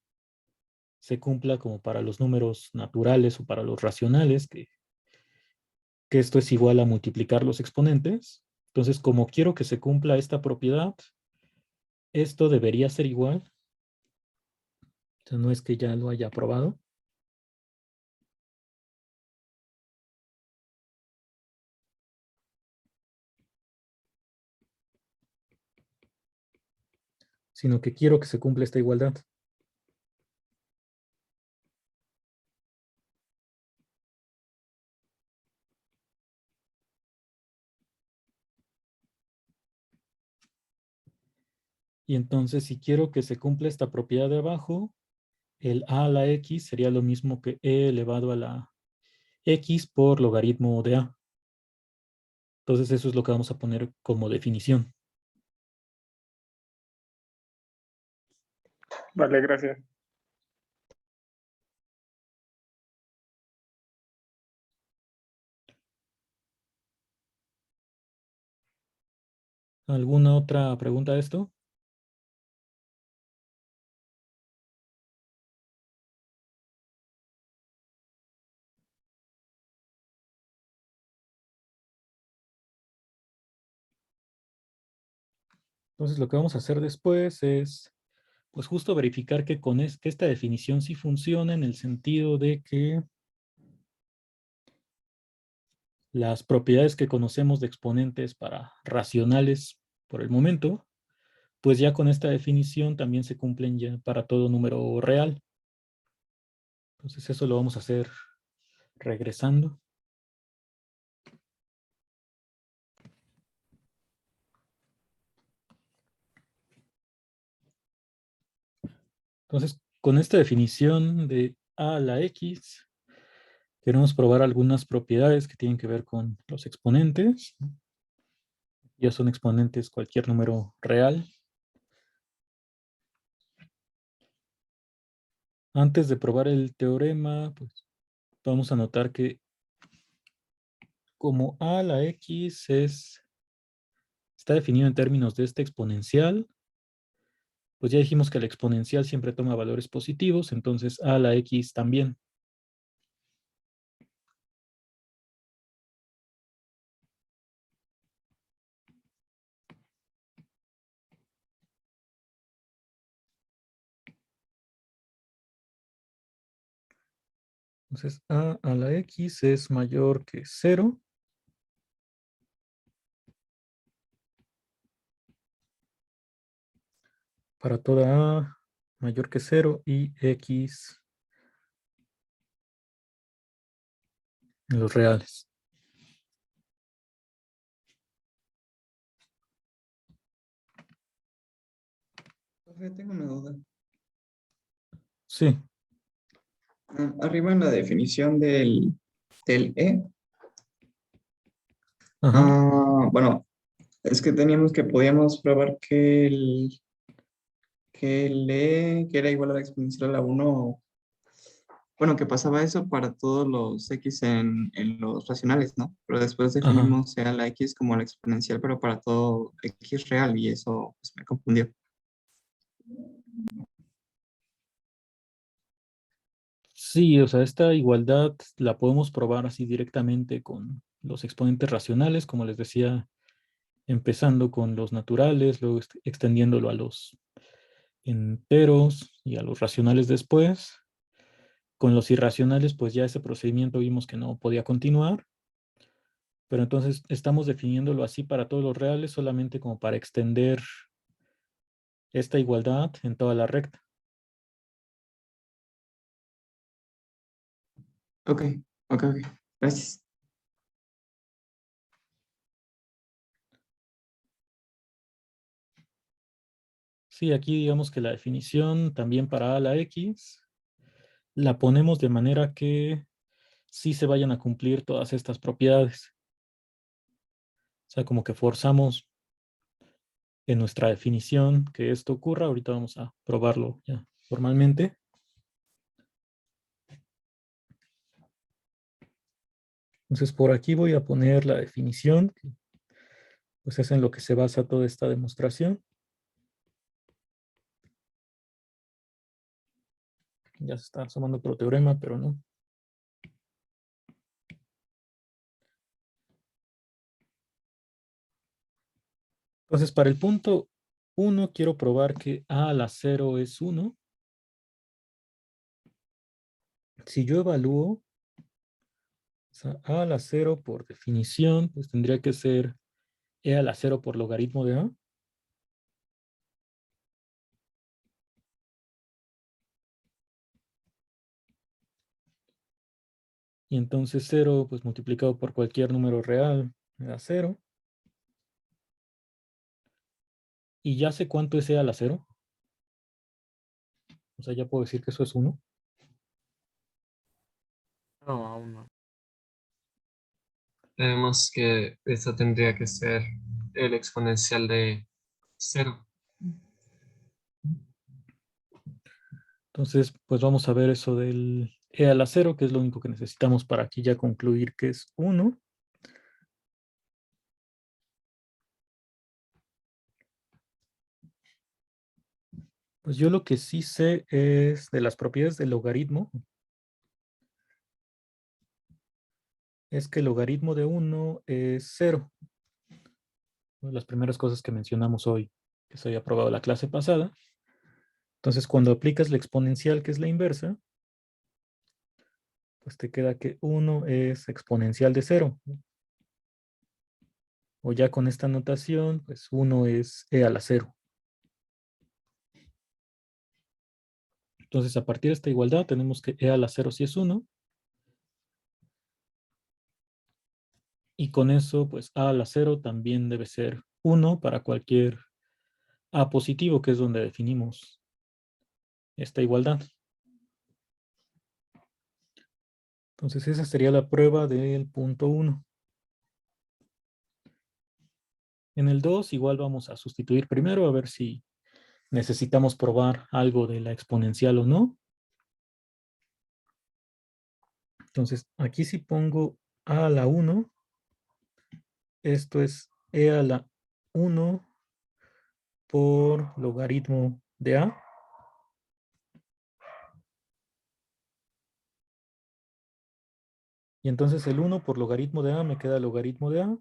se cumpla como para los números naturales o para los racionales, que esto es igual a multiplicar los exponentes. Entonces, como quiero que se cumpla esta propiedad, esto debería ser igual. O sea, no es que ya lo haya probado. Sino que quiero que se cumpla esta igualdad. Y entonces, si quiero que se cumpla esta propiedad de abajo, el a la x sería lo mismo que e elevado a la x por logaritmo de a. Entonces, eso es lo que vamos a poner como definición. Vale, gracias. ¿Alguna otra pregunta de esto? Entonces, lo que vamos a hacer después es, pues justo verificar que que esta definición sí funciona en el sentido de que las propiedades que conocemos de exponentes para racionales por el momento, pues ya con esta definición también se cumplen ya para todo número real. Entonces eso lo vamos a hacer regresando. Entonces, con esta definición de a la x, queremos probar algunas propiedades que tienen que ver con los exponentes. Ya son exponentes cualquier número real. Antes de probar el teorema, pues vamos a notar que como a la x está definido en términos de este exponencial, pues ya dijimos que el exponencial siempre toma valores positivos, entonces a la x también. Entonces a la x es mayor que 0. Para toda a mayor que 0 y x en los reales. Profe, tengo una duda. Sí. Arriba en la definición del E, Ajá. bueno, es que podíamos probar que el E, que era igual a la exponencial a la 1, bueno, que pasaba eso para todos los X en los racionales, ¿no? Pero después Ajá. definimos sea la X como la exponencial, pero para todo X real, y eso pues, me confundió. Sí, o sea, esta igualdad la podemos probar así directamente con los exponentes racionales, como les decía, empezando con los naturales, luego extendiéndolo a los enteros y a los racionales después. Con los irracionales, pues ya ese procedimiento vimos que no podía continuar, pero entonces estamos definiéndolo así para todos los reales, solamente como para extender esta igualdad en toda la recta. Ok, ok, ok. Gracias. Sí, aquí digamos que la definición también para a la x la ponemos de manera que sí se vayan a cumplir todas estas propiedades. O sea, como que forzamos en nuestra definición que esto ocurra. Ahorita vamos a probarlo ya formalmente. Entonces, por aquí voy a poner la definición, que pues es en lo que se basa toda esta demostración. Ya se está asomando otro teorema, pero no. Entonces, para el punto 1, quiero probar que a a la 0 es 1. Si yo evalúo, o sea, a a la 0 por definición, pues tendría que ser e a la 0 por logaritmo de a. Y entonces 0, pues multiplicado por cualquier número real, me da 0. Y ya sé cuánto es e a la 0. O sea, ya puedo decir que eso es 1. No, aún no. Tenemos que esto tendría que ser el exponencial de cero. Entonces, pues vamos a ver eso del e a la 0, que es lo único que necesitamos para aquí ya concluir que es 1. Pues yo lo que sí sé es de las propiedades del logaritmo, es que el logaritmo de 1 es 0. Una de las primeras cosas que mencionamos hoy, que se había probado la clase pasada. Entonces, cuando aplicas la exponencial, que es la inversa, pues te queda que 1 es exponencial de 0. O ya con esta notación, pues 1 es e a la 0. Entonces, a partir de esta igualdad, tenemos que e a la 0 sí es 1. Y con eso, pues a a la 0 también debe ser 1 para cualquier a positivo, que es donde definimos esta igualdad. Entonces, esa sería la prueba del punto 1. En el 2 igual vamos a sustituir primero a ver si necesitamos probar algo de la exponencial o no. Entonces, aquí si pongo a la 1, esto es e a la 1 por logaritmo de a. Y entonces el 1 por logaritmo de a me queda logaritmo de a.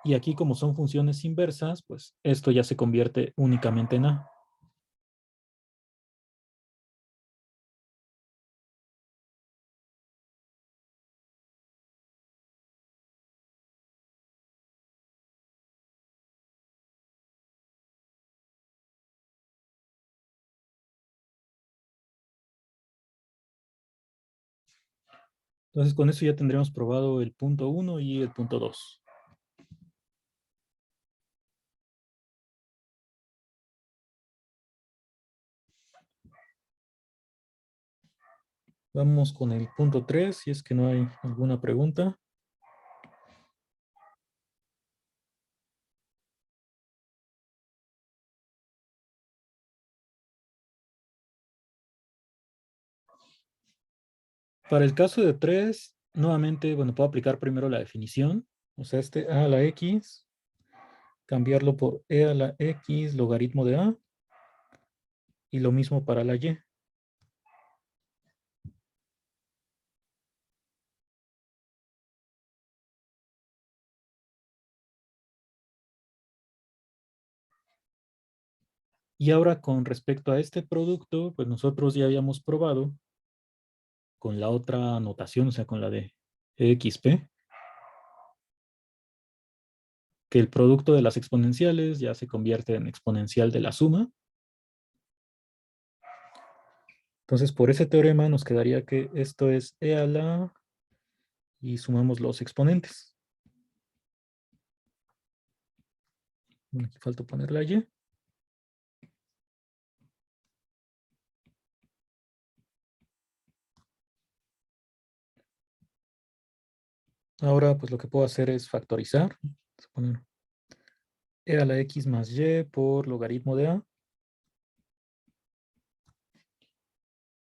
Y aquí como son funciones inversas, pues esto ya se convierte únicamente en a. Entonces con eso ya tendríamos probado el punto 1 y el punto 2. Vamos con el punto 3, si es que no hay alguna pregunta. Para el caso de 3, nuevamente, bueno, puedo aplicar primero la definición. O sea, este a a la x, cambiarlo por e a la x logaritmo de a. Y lo mismo para la y. Y ahora con respecto a este producto, pues nosotros ya habíamos probado con la otra notación, o sea, con la de exp, que el producto de las exponenciales ya se convierte en exponencial de la suma. Entonces, por ese teorema nos quedaría que esto es e a la y sumamos los exponentes. Bueno, aquí falta poner la y. Ahora, pues lo que puedo hacer es factorizar. Vamos a poner e a la x más y por logaritmo de a.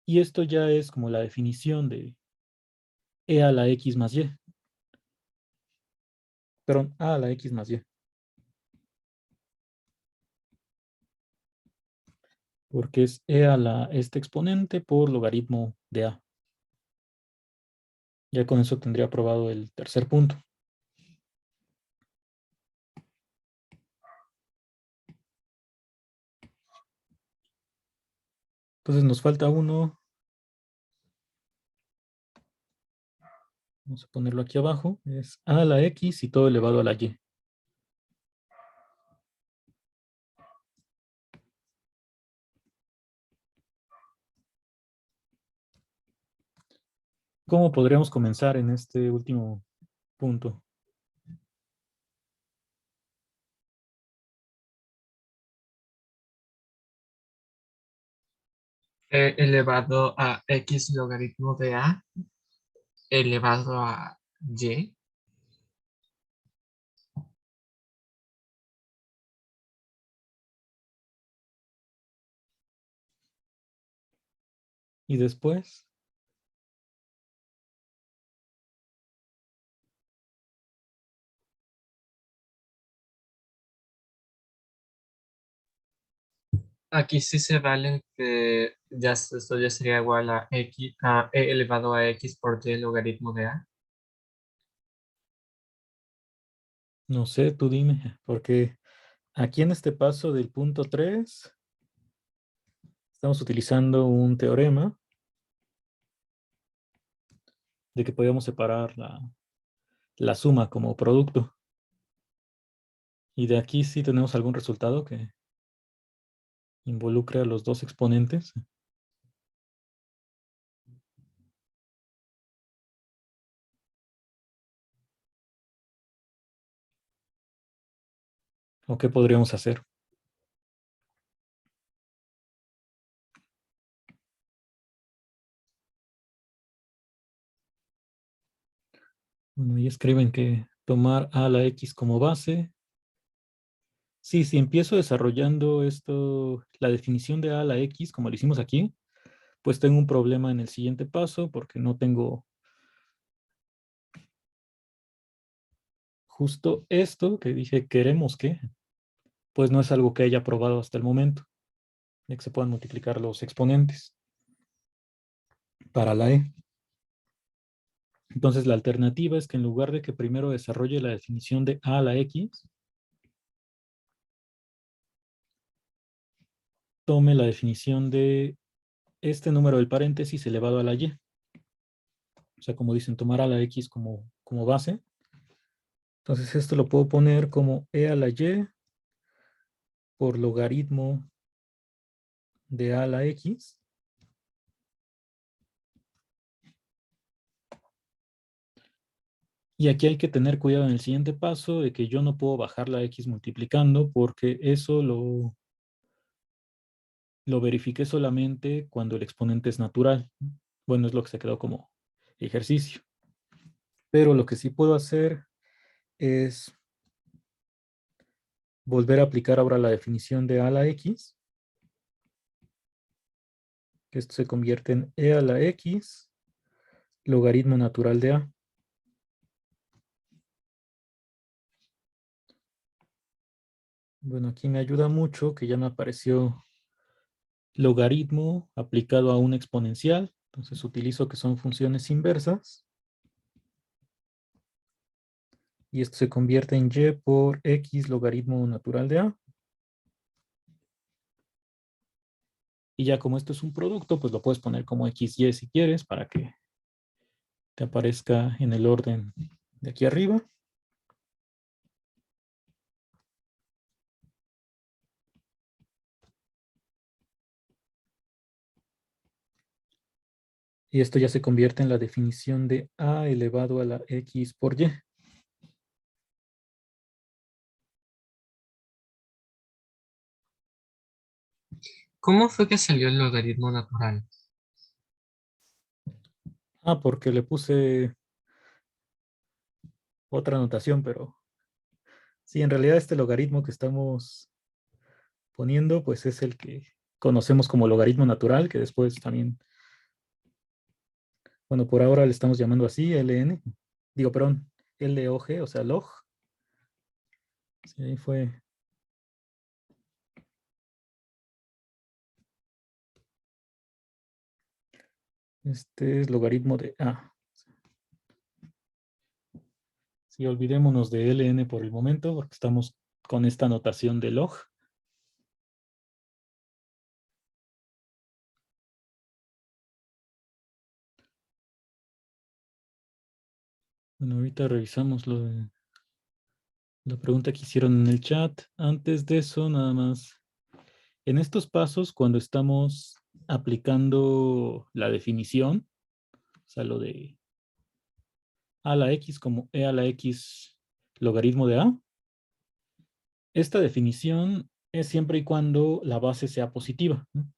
Y esto ya es como la definición de e a la x más y. Perdón, a la x más y. Porque es e a la este exponente por logaritmo de a. Ya con eso tendría aprobado el tercer punto. Entonces nos falta uno. Vamos a ponerlo aquí abajo. Es a la x y todo elevado a la y. ¿Cómo podríamos comenzar en este último punto? Elevado a x logaritmo de a elevado a y. Y después, Aquí sí se vale que esto ya sería igual a x a e elevado a x por y logaritmo de a. no sé, tú dime, porque aquí en este paso del punto 3 estamos utilizando un teorema de que podíamos separar la suma como producto. Y de aquí sí tenemos algún resultado que involucre a los dos exponentes. ¿O qué podríamos hacer? Bueno, ahí escriben que tomar a la x como base. Sí, si empiezo desarrollando esto, la definición de a la x, como lo hicimos aquí, pues tengo un problema en el siguiente paso porque no tengo justo esto que dije queremos que, pues no es algo que haya probado hasta el momento, ya que se puedan multiplicar los exponentes para la e. Entonces la alternativa es que en lugar de que primero desarrolle la definición de a la x, tome la definición de este número del paréntesis elevado a la y. O sea, como dicen, tomar a la x como base. Entonces esto lo puedo poner como e a la y por logaritmo de a la x. Y aquí hay que tener cuidado en el siguiente paso de que yo no puedo bajar la x multiplicando porque eso lo verifiqué solamente cuando el exponente es natural. Bueno, es lo que se quedó como ejercicio. Pero lo que sí puedo hacer es volver a aplicar ahora la definición de a la x. Que esto se convierte en e a la x logaritmo natural de A. Bueno, aquí me ayuda mucho que ya me apareció logaritmo aplicado a una exponencial. Entonces utilizo que son funciones inversas. Y esto se convierte en y por x logaritmo natural de A. Y ya como esto es un producto, pues lo puedes poner como XY si quieres para que te aparezca en el orden de aquí arriba. Y esto ya se convierte en la definición de A elevado a la X por Y. ¿Cómo fue que salió el logaritmo natural? Ah, porque le puse otra notación, pero sí, en realidad este logaritmo que estamos poniendo, pues es el que conocemos como logaritmo natural, que después también, bueno, por ahora le estamos llamando así, LN. Digo, perdón, LOG, o sea, log. Sí, ahí fue. Este es logaritmo de A. Sí, olvidémonos de LN por el momento, porque estamos con esta notación de log. Bueno, ahorita revisamos lo de la pregunta que hicieron en el chat. Antes de eso, nada más. En estos pasos, cuando estamos aplicando la definición, o sea, lo de a la x como e a la x logaritmo de a, esta definición es siempre y cuando la base sea positiva, ¿no?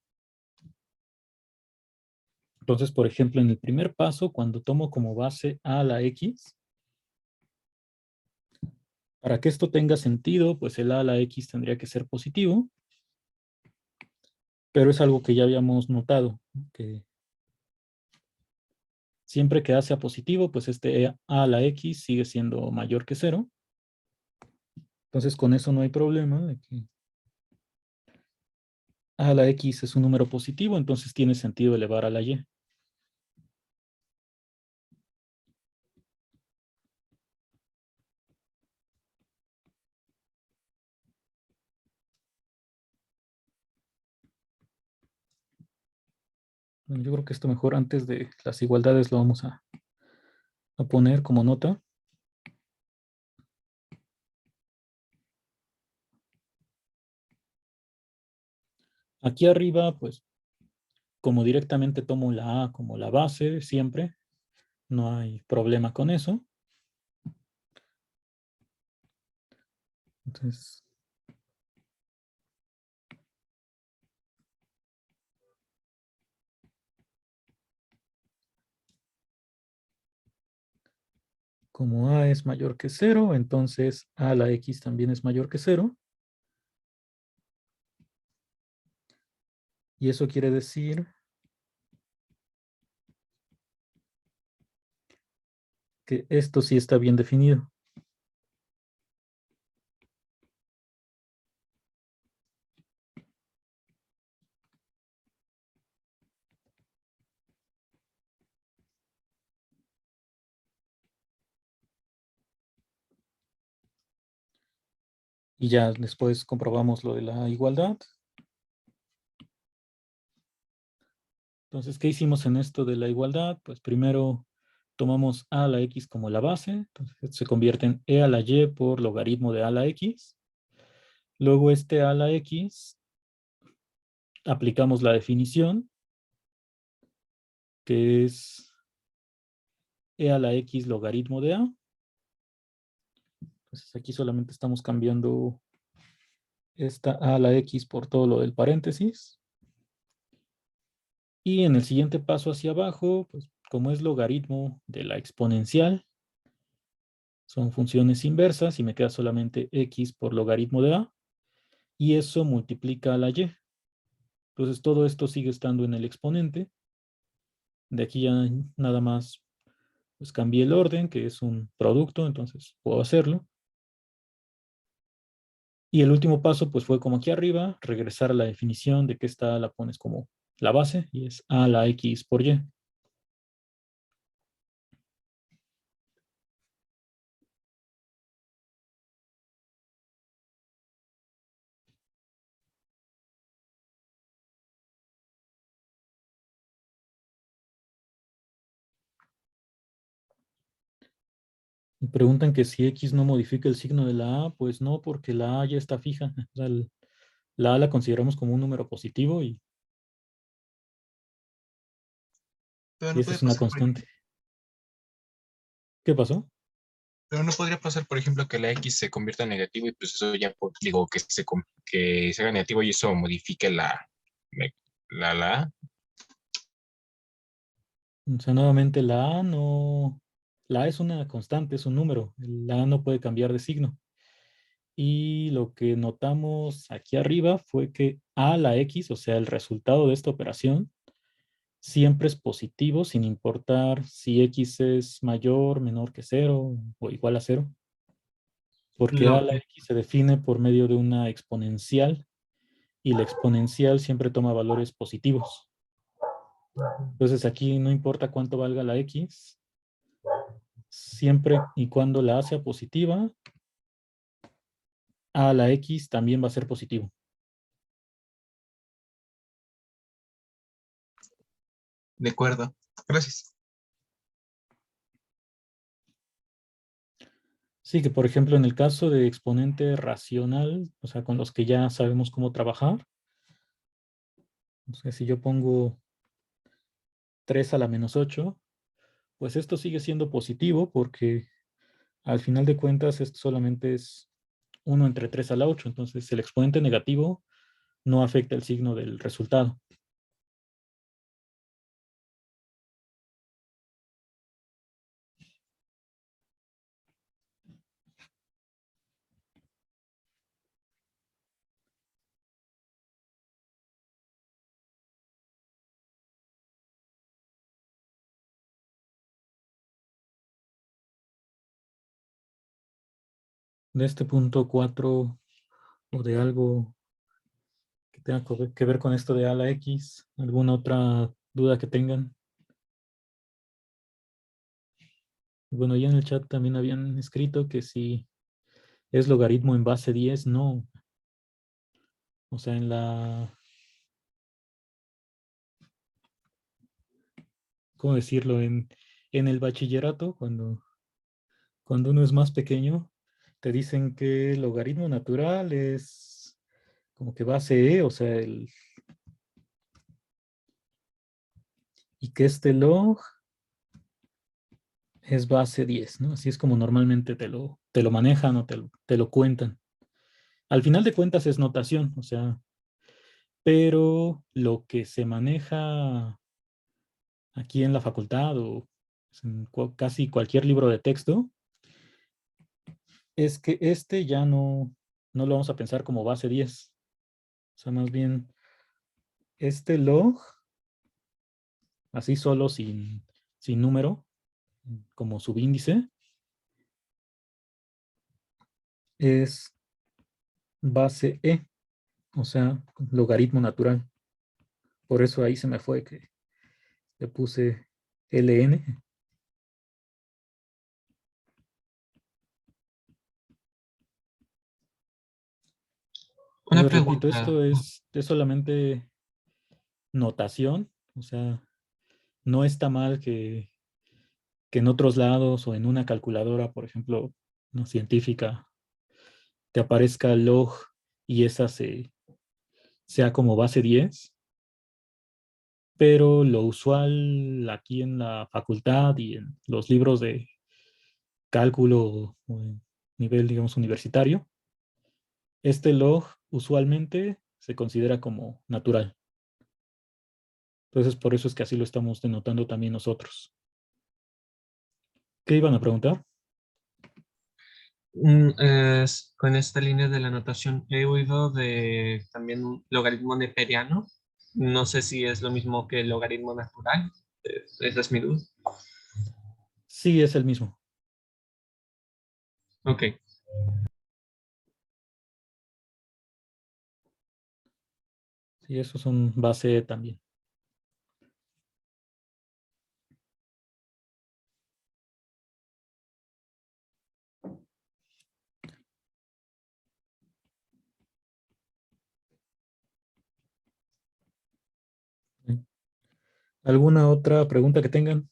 Entonces, por ejemplo, en el primer paso, cuando tomo como base a la x, para que esto tenga sentido, pues el a la x tendría que ser positivo, pero es algo que ya habíamos notado, ¿no? Que siempre que a sea positivo, pues este a a la x sigue siendo mayor que 0. Entonces, con eso no hay problema de que a la x es un número positivo, entonces tiene sentido elevar a la y. Bueno, yo creo que esto mejor antes de las igualdades lo vamos a poner como nota. Aquí arriba, pues, como directamente tomo la a como la base siempre, no hay problema con eso. Entonces, como a es mayor que 0, entonces a la x también es mayor que 0. Y eso quiere decir que esto sí está bien definido. Y ya después comprobamos lo de la igualdad. Entonces, ¿qué hicimos en esto de la igualdad? Pues primero tomamos a la x como la base, entonces se convierte en e a la y por logaritmo de a la x. Luego este a la x, aplicamos la definición, que es e a la x logaritmo de a. Entonces aquí solamente estamos cambiando esta a la x por todo lo del paréntesis. Y en el siguiente paso hacia abajo, pues como es logaritmo de la exponencial, son funciones inversas y me queda solamente x por logaritmo de a. Y eso multiplica a la y. Entonces todo esto sigue estando en el exponente. De aquí ya nada más pues cambié el orden, que es un producto, entonces puedo hacerlo. Y el último paso, pues fue como aquí arriba, regresar a la definición de que esta la pones como la base, y es a la x por y. Me preguntan que si X no modifica el signo de la A, pues no, porque la A ya está fija. O sea, la A la consideramos como un número positivo Pero y no esa puede es una pasar, constante. ¿Qué pasó? pero no podría pasar, por ejemplo, que la X se convierta en negativo y pues eso ya, digo, que se haga negativo y eso modifique la A. O sea, nuevamente la A no... La A es una constante, es un número. La A no puede cambiar de signo. Y lo que notamos aquí arriba fue que A la X, o sea, el resultado de esta operación, siempre es positivo sin importar si X es mayor, menor que cero o igual a cero. Porque A Lo a la que, X se define por medio de una exponencial y la exponencial siempre toma valores positivos. Entonces aquí no importa cuánto valga la X, siempre y cuando la A sea positiva, A a la X también va a ser positivo. De acuerdo. Gracias. Sí, que por ejemplo en el caso de exponente racional, o sea, con los que ya sabemos cómo trabajar, o sea, si yo pongo 3 a la menos 8, pues esto sigue siendo positivo porque al final de cuentas esto solamente es 1 entre 3 a la 8, entonces el exponente negativo no afecta el signo del resultado. De este punto 4 o de algo que tenga que ver con esto de a la X, ¿alguna otra duda que tengan? Bueno, ya en el chat también habían escrito que si es logaritmo en base 10, no. O sea, ¿cómo decirlo? En el bachillerato, cuando uno es más pequeño, te dicen que el logaritmo natural es como que base E, o sea, y que este log es base 10, ¿no? Así es como normalmente te lo manejan o te lo cuentan. Al final de cuentas es notación, o sea, pero lo que se maneja aquí en la facultad o en casi cualquier libro de texto es que este ya no lo vamos a pensar como base 10. O sea, más bien este log, así solo sin número, como subíndice, es base E, o sea, logaritmo natural. Por eso ahí se me fue que le puse LN. una Entonces, repito, pregunta. esto es solamente notación, o sea, no está mal que en otros lados o en una calculadora, por ejemplo, no científica, te aparezca log y esa sea como base 10, pero lo usual aquí en la facultad y en los libros de cálculo o en nivel, digamos, universitario, este log usualmente se considera como natural. Entonces, por eso es que así lo estamos denotando también nosotros. ¿Qué iban a preguntar? Con esta línea de la notación he oído de también un logaritmo neperiano. No sé si es lo mismo que el logaritmo natural. Esa es mi duda. Sí, es el mismo. Ok. Sí, esos son base E también. ¿Alguna otra pregunta que tengan?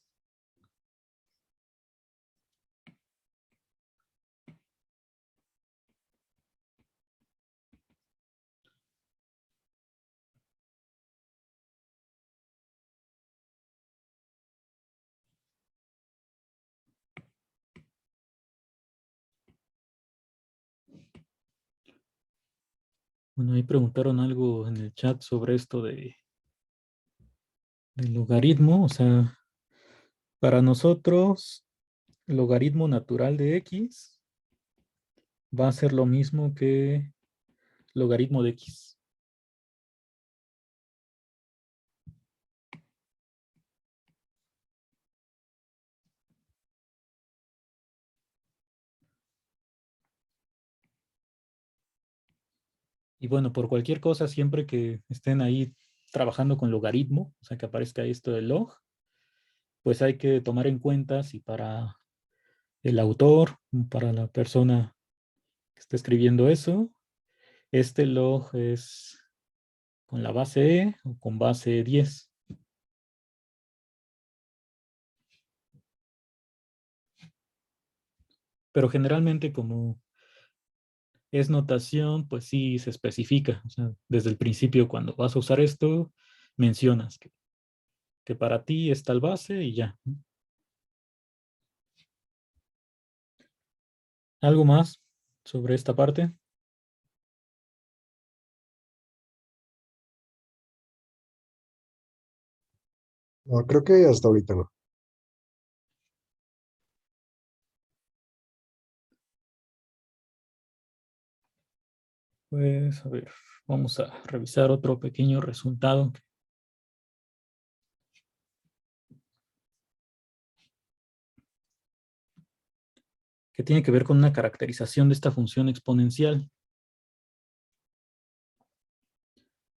Bueno, ahí preguntaron algo en el chat sobre esto del logaritmo. O sea, para nosotros, el logaritmo natural de x va a ser lo mismo que logaritmo de x. Y bueno, por cualquier cosa, siempre que estén ahí trabajando con logaritmo, o sea, que aparezca esto de log, pues hay que tomar en cuenta si para el autor, para la persona que está escribiendo eso, este log es con la base E o con base 10. Pero generalmente como es notación, pues sí se especifica. O sea, desde el principio cuando vas a usar esto, mencionas que para ti es tal base y ya. ¿Algo más sobre esta parte? No, creo que hasta ahorita no. Pues a ver, vamos a revisar otro pequeño resultado que tiene que ver con una caracterización de esta función exponencial.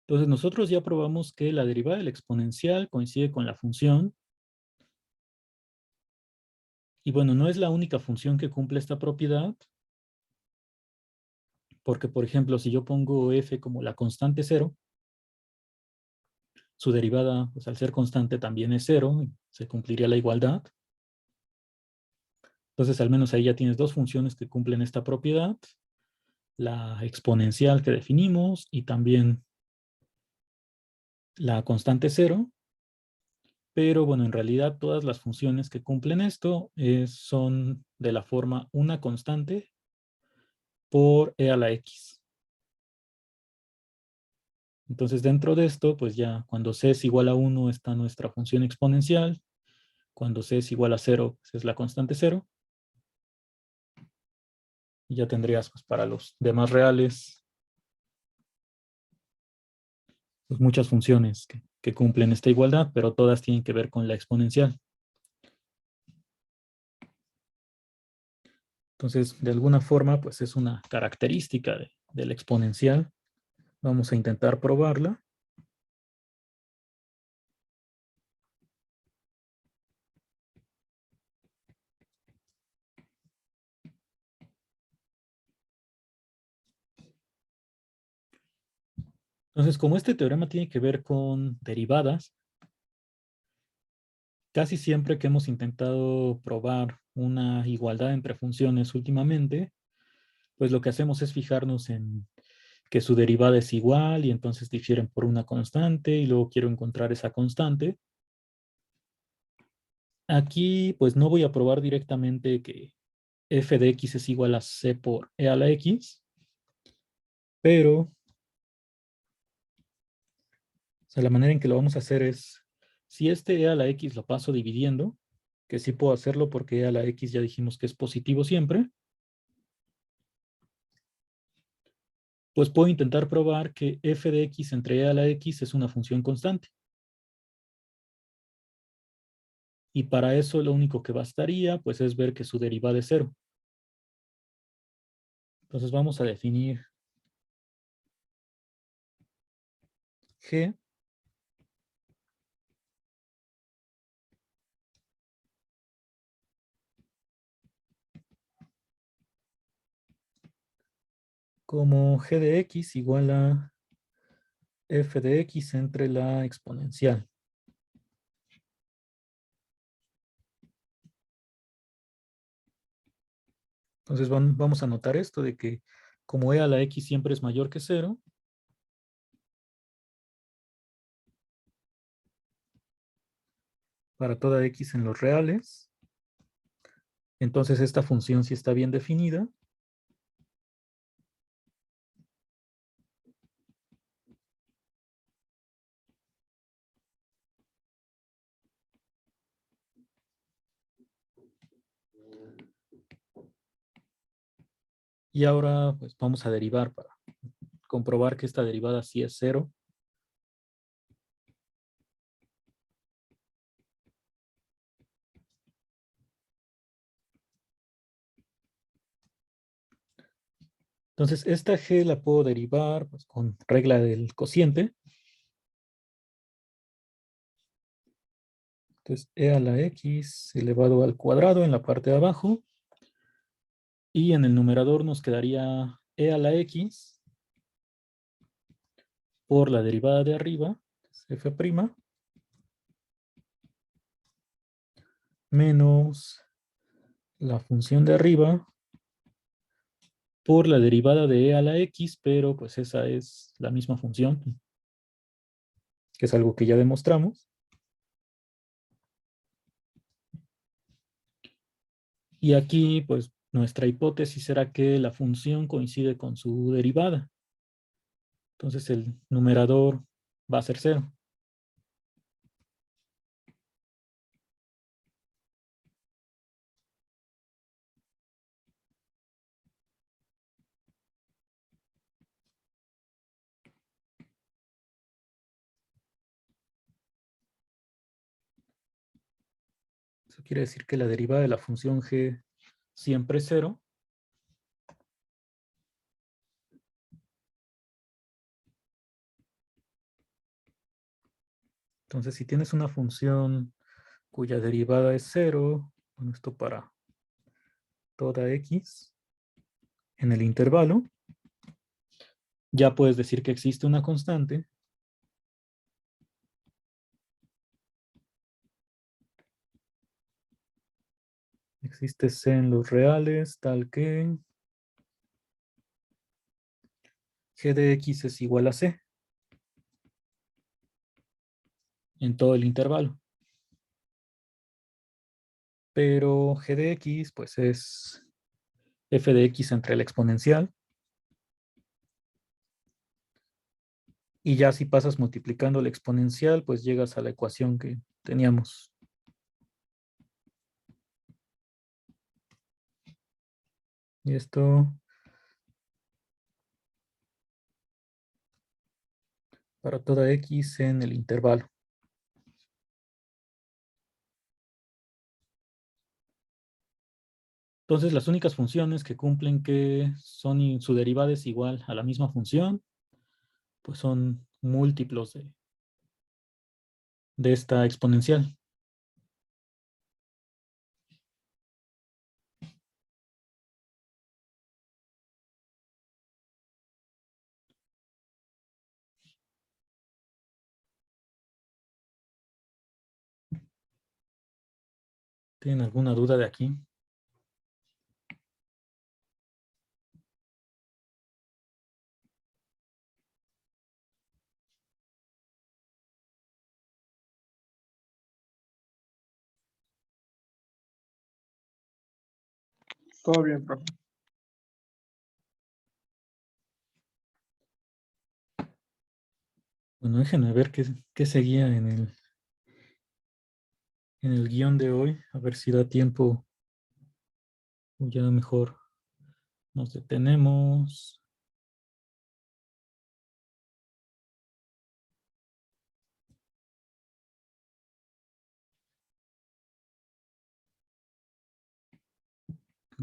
Entonces nosotros ya probamos que la derivada del exponencial coincide con la función. Y bueno, no es la única función que cumple esta propiedad, porque por ejemplo, si yo pongo f como la constante 0, su derivada, pues al ser constante también es 0, y se cumpliría la igualdad. Entonces al menos ahí ya tienes dos funciones que cumplen esta propiedad, la exponencial que definimos y también la constante 0. Pero bueno, en realidad todas las funciones que cumplen esto son de la forma una constante por e a la x. Entonces dentro de esto, pues ya cuando c es igual a 1 está nuestra función exponencial. Cuando c es igual a 0, pues es la constante 0. Y ya tendrías pues para los demás reales pues, muchas funciones que cumplen esta igualdad, pero todas tienen que ver con la exponencial. Entonces, de alguna forma, pues es una característica de la exponencial. Vamos a intentar probarla. Entonces, como este teorema tiene que ver con derivadas, casi siempre que hemos intentado probar una igualdad entre funciones últimamente, pues lo que hacemos es fijarnos en que su derivada es igual y entonces difieren por una constante y luego quiero encontrar esa constante. Aquí pues no voy a probar directamente que f de x es igual a c por e a la x, pero o sea, la manera en que lo vamos a hacer es, si este e a la x lo paso dividiendo, que sí puedo hacerlo porque e a la x ya dijimos que es positivo siempre, pues puedo intentar probar que f de x entre e a la x es una función constante. Y para eso lo único que bastaría pues es ver que su derivada es 0. Entonces vamos a definir G como G de X igual a F de X entre la exponencial. Entonces vamos a notar esto de que como e a la X siempre es mayor que 0, para toda X en los reales, entonces esta función sí está bien definida. Y ahora pues vamos a derivar para comprobar que esta derivada sí es 0. Entonces esta G la puedo derivar pues, con regla del cociente. Entonces e a la X elevado al cuadrado en la parte de abajo. Y en el numerador nos quedaría e a la X por la derivada de arriba, f', menos la función de arriba por la derivada de e a la X, pero pues esa es la misma función, que es algo que ya demostramos. Y aquí, pues, nuestra hipótesis era que la función coincide con su derivada. Entonces el numerador va a ser 0. Eso quiere decir que la derivada de la función g siempre es 0. Entonces, si tienes una función cuya derivada es 0, bueno, esto para toda x en el intervalo, ya puedes decir que existe una constante existe c en los reales, tal que g de x es igual a c en todo el intervalo. Pero g de x, pues es f de x entre la exponencial. Y ya si pasas multiplicando la exponencial, pues llegas a la ecuación que teníamos. Y esto para toda x en el intervalo. Entonces, las únicas funciones que cumplen que son su derivada es igual a la misma función, pues son múltiplos de esta exponencial. ¿Tienen alguna duda de aquí? Todo bien, profe. Bueno, déjenme ver qué seguía en el guión de hoy, a ver si da tiempo o ya mejor nos detenemos.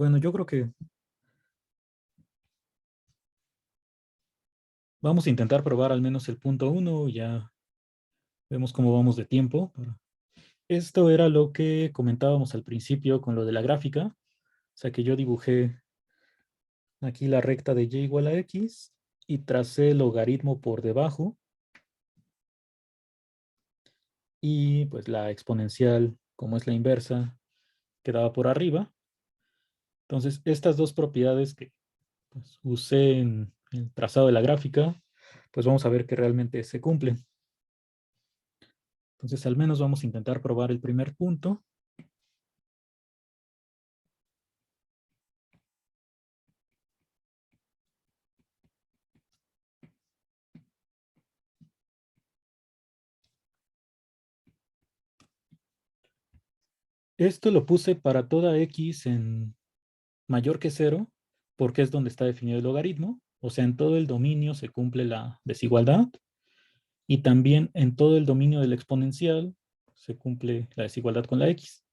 Bueno, yo creo que vamos a intentar probar al menos el punto 1. Ya vemos cómo vamos de tiempo. Esto era lo que comentábamos al principio con lo de la gráfica. O sea que yo dibujé aquí la recta de y igual a x y tracé el logaritmo por debajo. Y pues la exponencial, como es la inversa, quedaba por arriba. Entonces, estas dos propiedades que pues, usé en el trazado de la gráfica, pues vamos a ver que realmente se cumplen. Entonces, al menos vamos a intentar probar el primer punto. Esto lo puse para toda x en mayor que 0, porque es donde está definido el logaritmo. O sea, en todo el dominio se cumple la desigualdad. Y también en todo el dominio del exponencial se cumple la desigualdad con la x.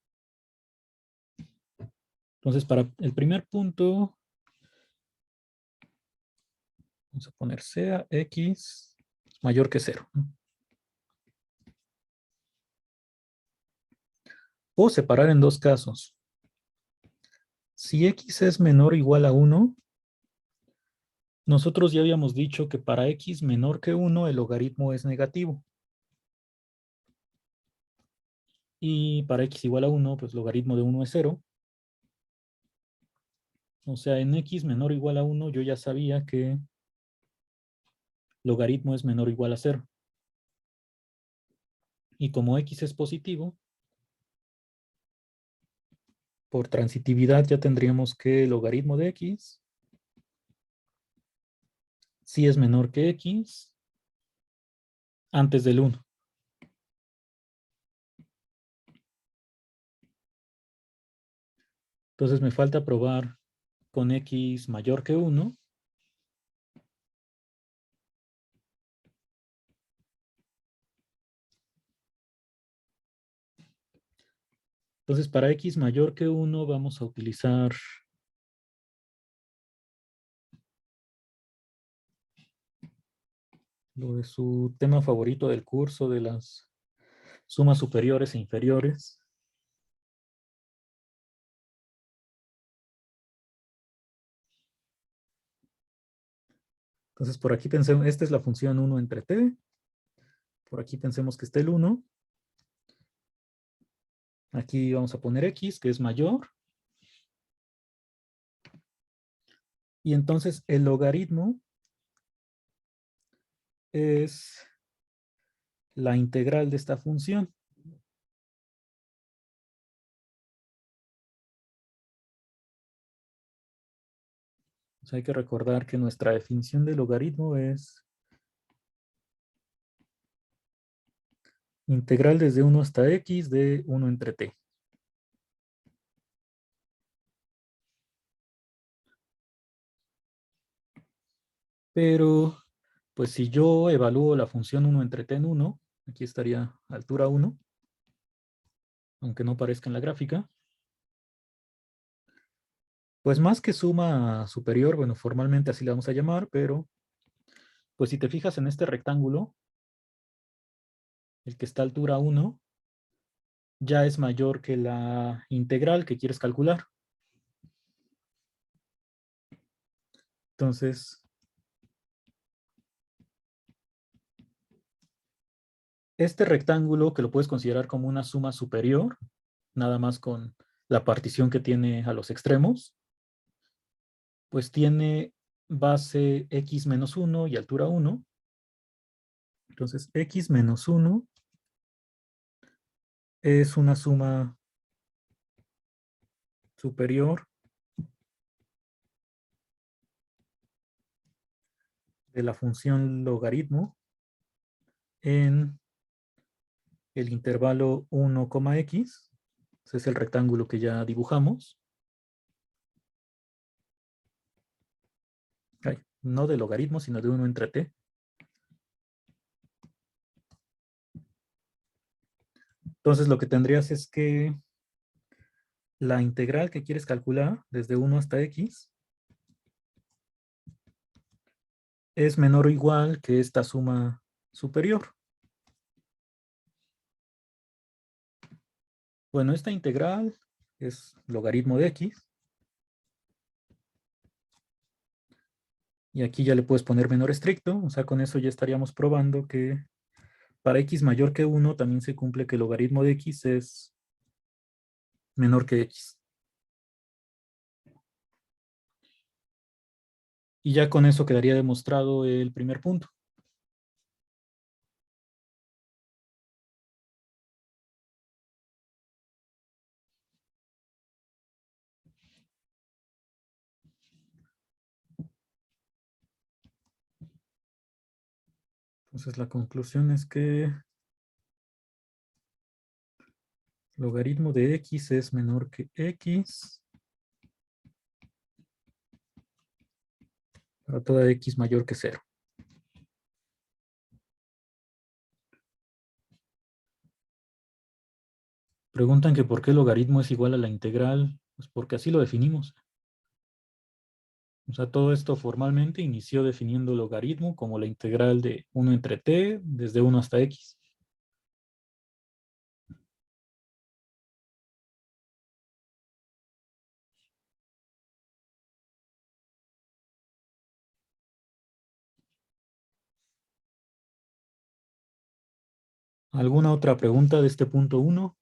Entonces, para el primer punto, vamos a poner sea x mayor que 0. Puedo separar en dos casos. Si x es menor o igual a 1, nosotros ya habíamos dicho que para x menor que 1 el logaritmo es negativo. Y para x igual a 1, pues logaritmo de 1 es 0. O sea, en x menor o igual a 1 yo ya sabía que logaritmo es menor o igual a 0. Y como x es positivo, por transitividad ya tendríamos que el logaritmo de x, si es menor que x, antes del 1. Entonces me falta probar con x mayor que 1. Entonces para x mayor que 1 vamos a utilizar lo de su tema favorito del curso de las sumas superiores e inferiores. Entonces por aquí pensemos, esta es la función 1 entre t. Por aquí pensemos que está el 1. Aquí vamos a poner x, que es mayor. Y entonces el logaritmo es la integral de esta función. O sea, hay que recordar que nuestra definición de logaritmo es integral desde 1 hasta x de 1 entre t. Pero, pues si yo evalúo la función 1 entre t en 1, aquí estaría altura 1, aunque no aparezca en la gráfica. Pues más que suma superior, bueno, formalmente así la vamos a llamar, pero pues si te fijas en este rectángulo, el que está a altura 1, ya es mayor que la integral que quieres calcular. Entonces, este rectángulo que lo puedes considerar como una suma superior, nada más con la partición que tiene a los extremos, pues tiene base x menos 1 y altura 1. Entonces, x menos 1 es una suma superior de la función logaritmo en el intervalo 1, x. Ese es el rectángulo que ya dibujamos. Ay, no de logaritmo, sino de 1 entre t. Entonces lo que tendrías es que la integral que quieres calcular desde 1 hasta x es menor o igual que esta suma superior. Bueno, esta integral es logaritmo de x. Y aquí ya le puedes poner menor estricto. O sea, con eso ya estaríamos probando que para x mayor que 1 también se cumple que el logaritmo de x es menor que x. Y ya con eso quedaría demostrado el primer punto. Entonces la conclusión es que logaritmo de x es menor que x para toda x mayor que 0. Preguntan que por qué el logaritmo es igual a la integral. Pues porque así lo definimos. O sea, todo esto formalmente inició definiendo el logaritmo como la integral de 1 entre t desde 1 hasta x. ¿Alguna otra pregunta de este punto 1?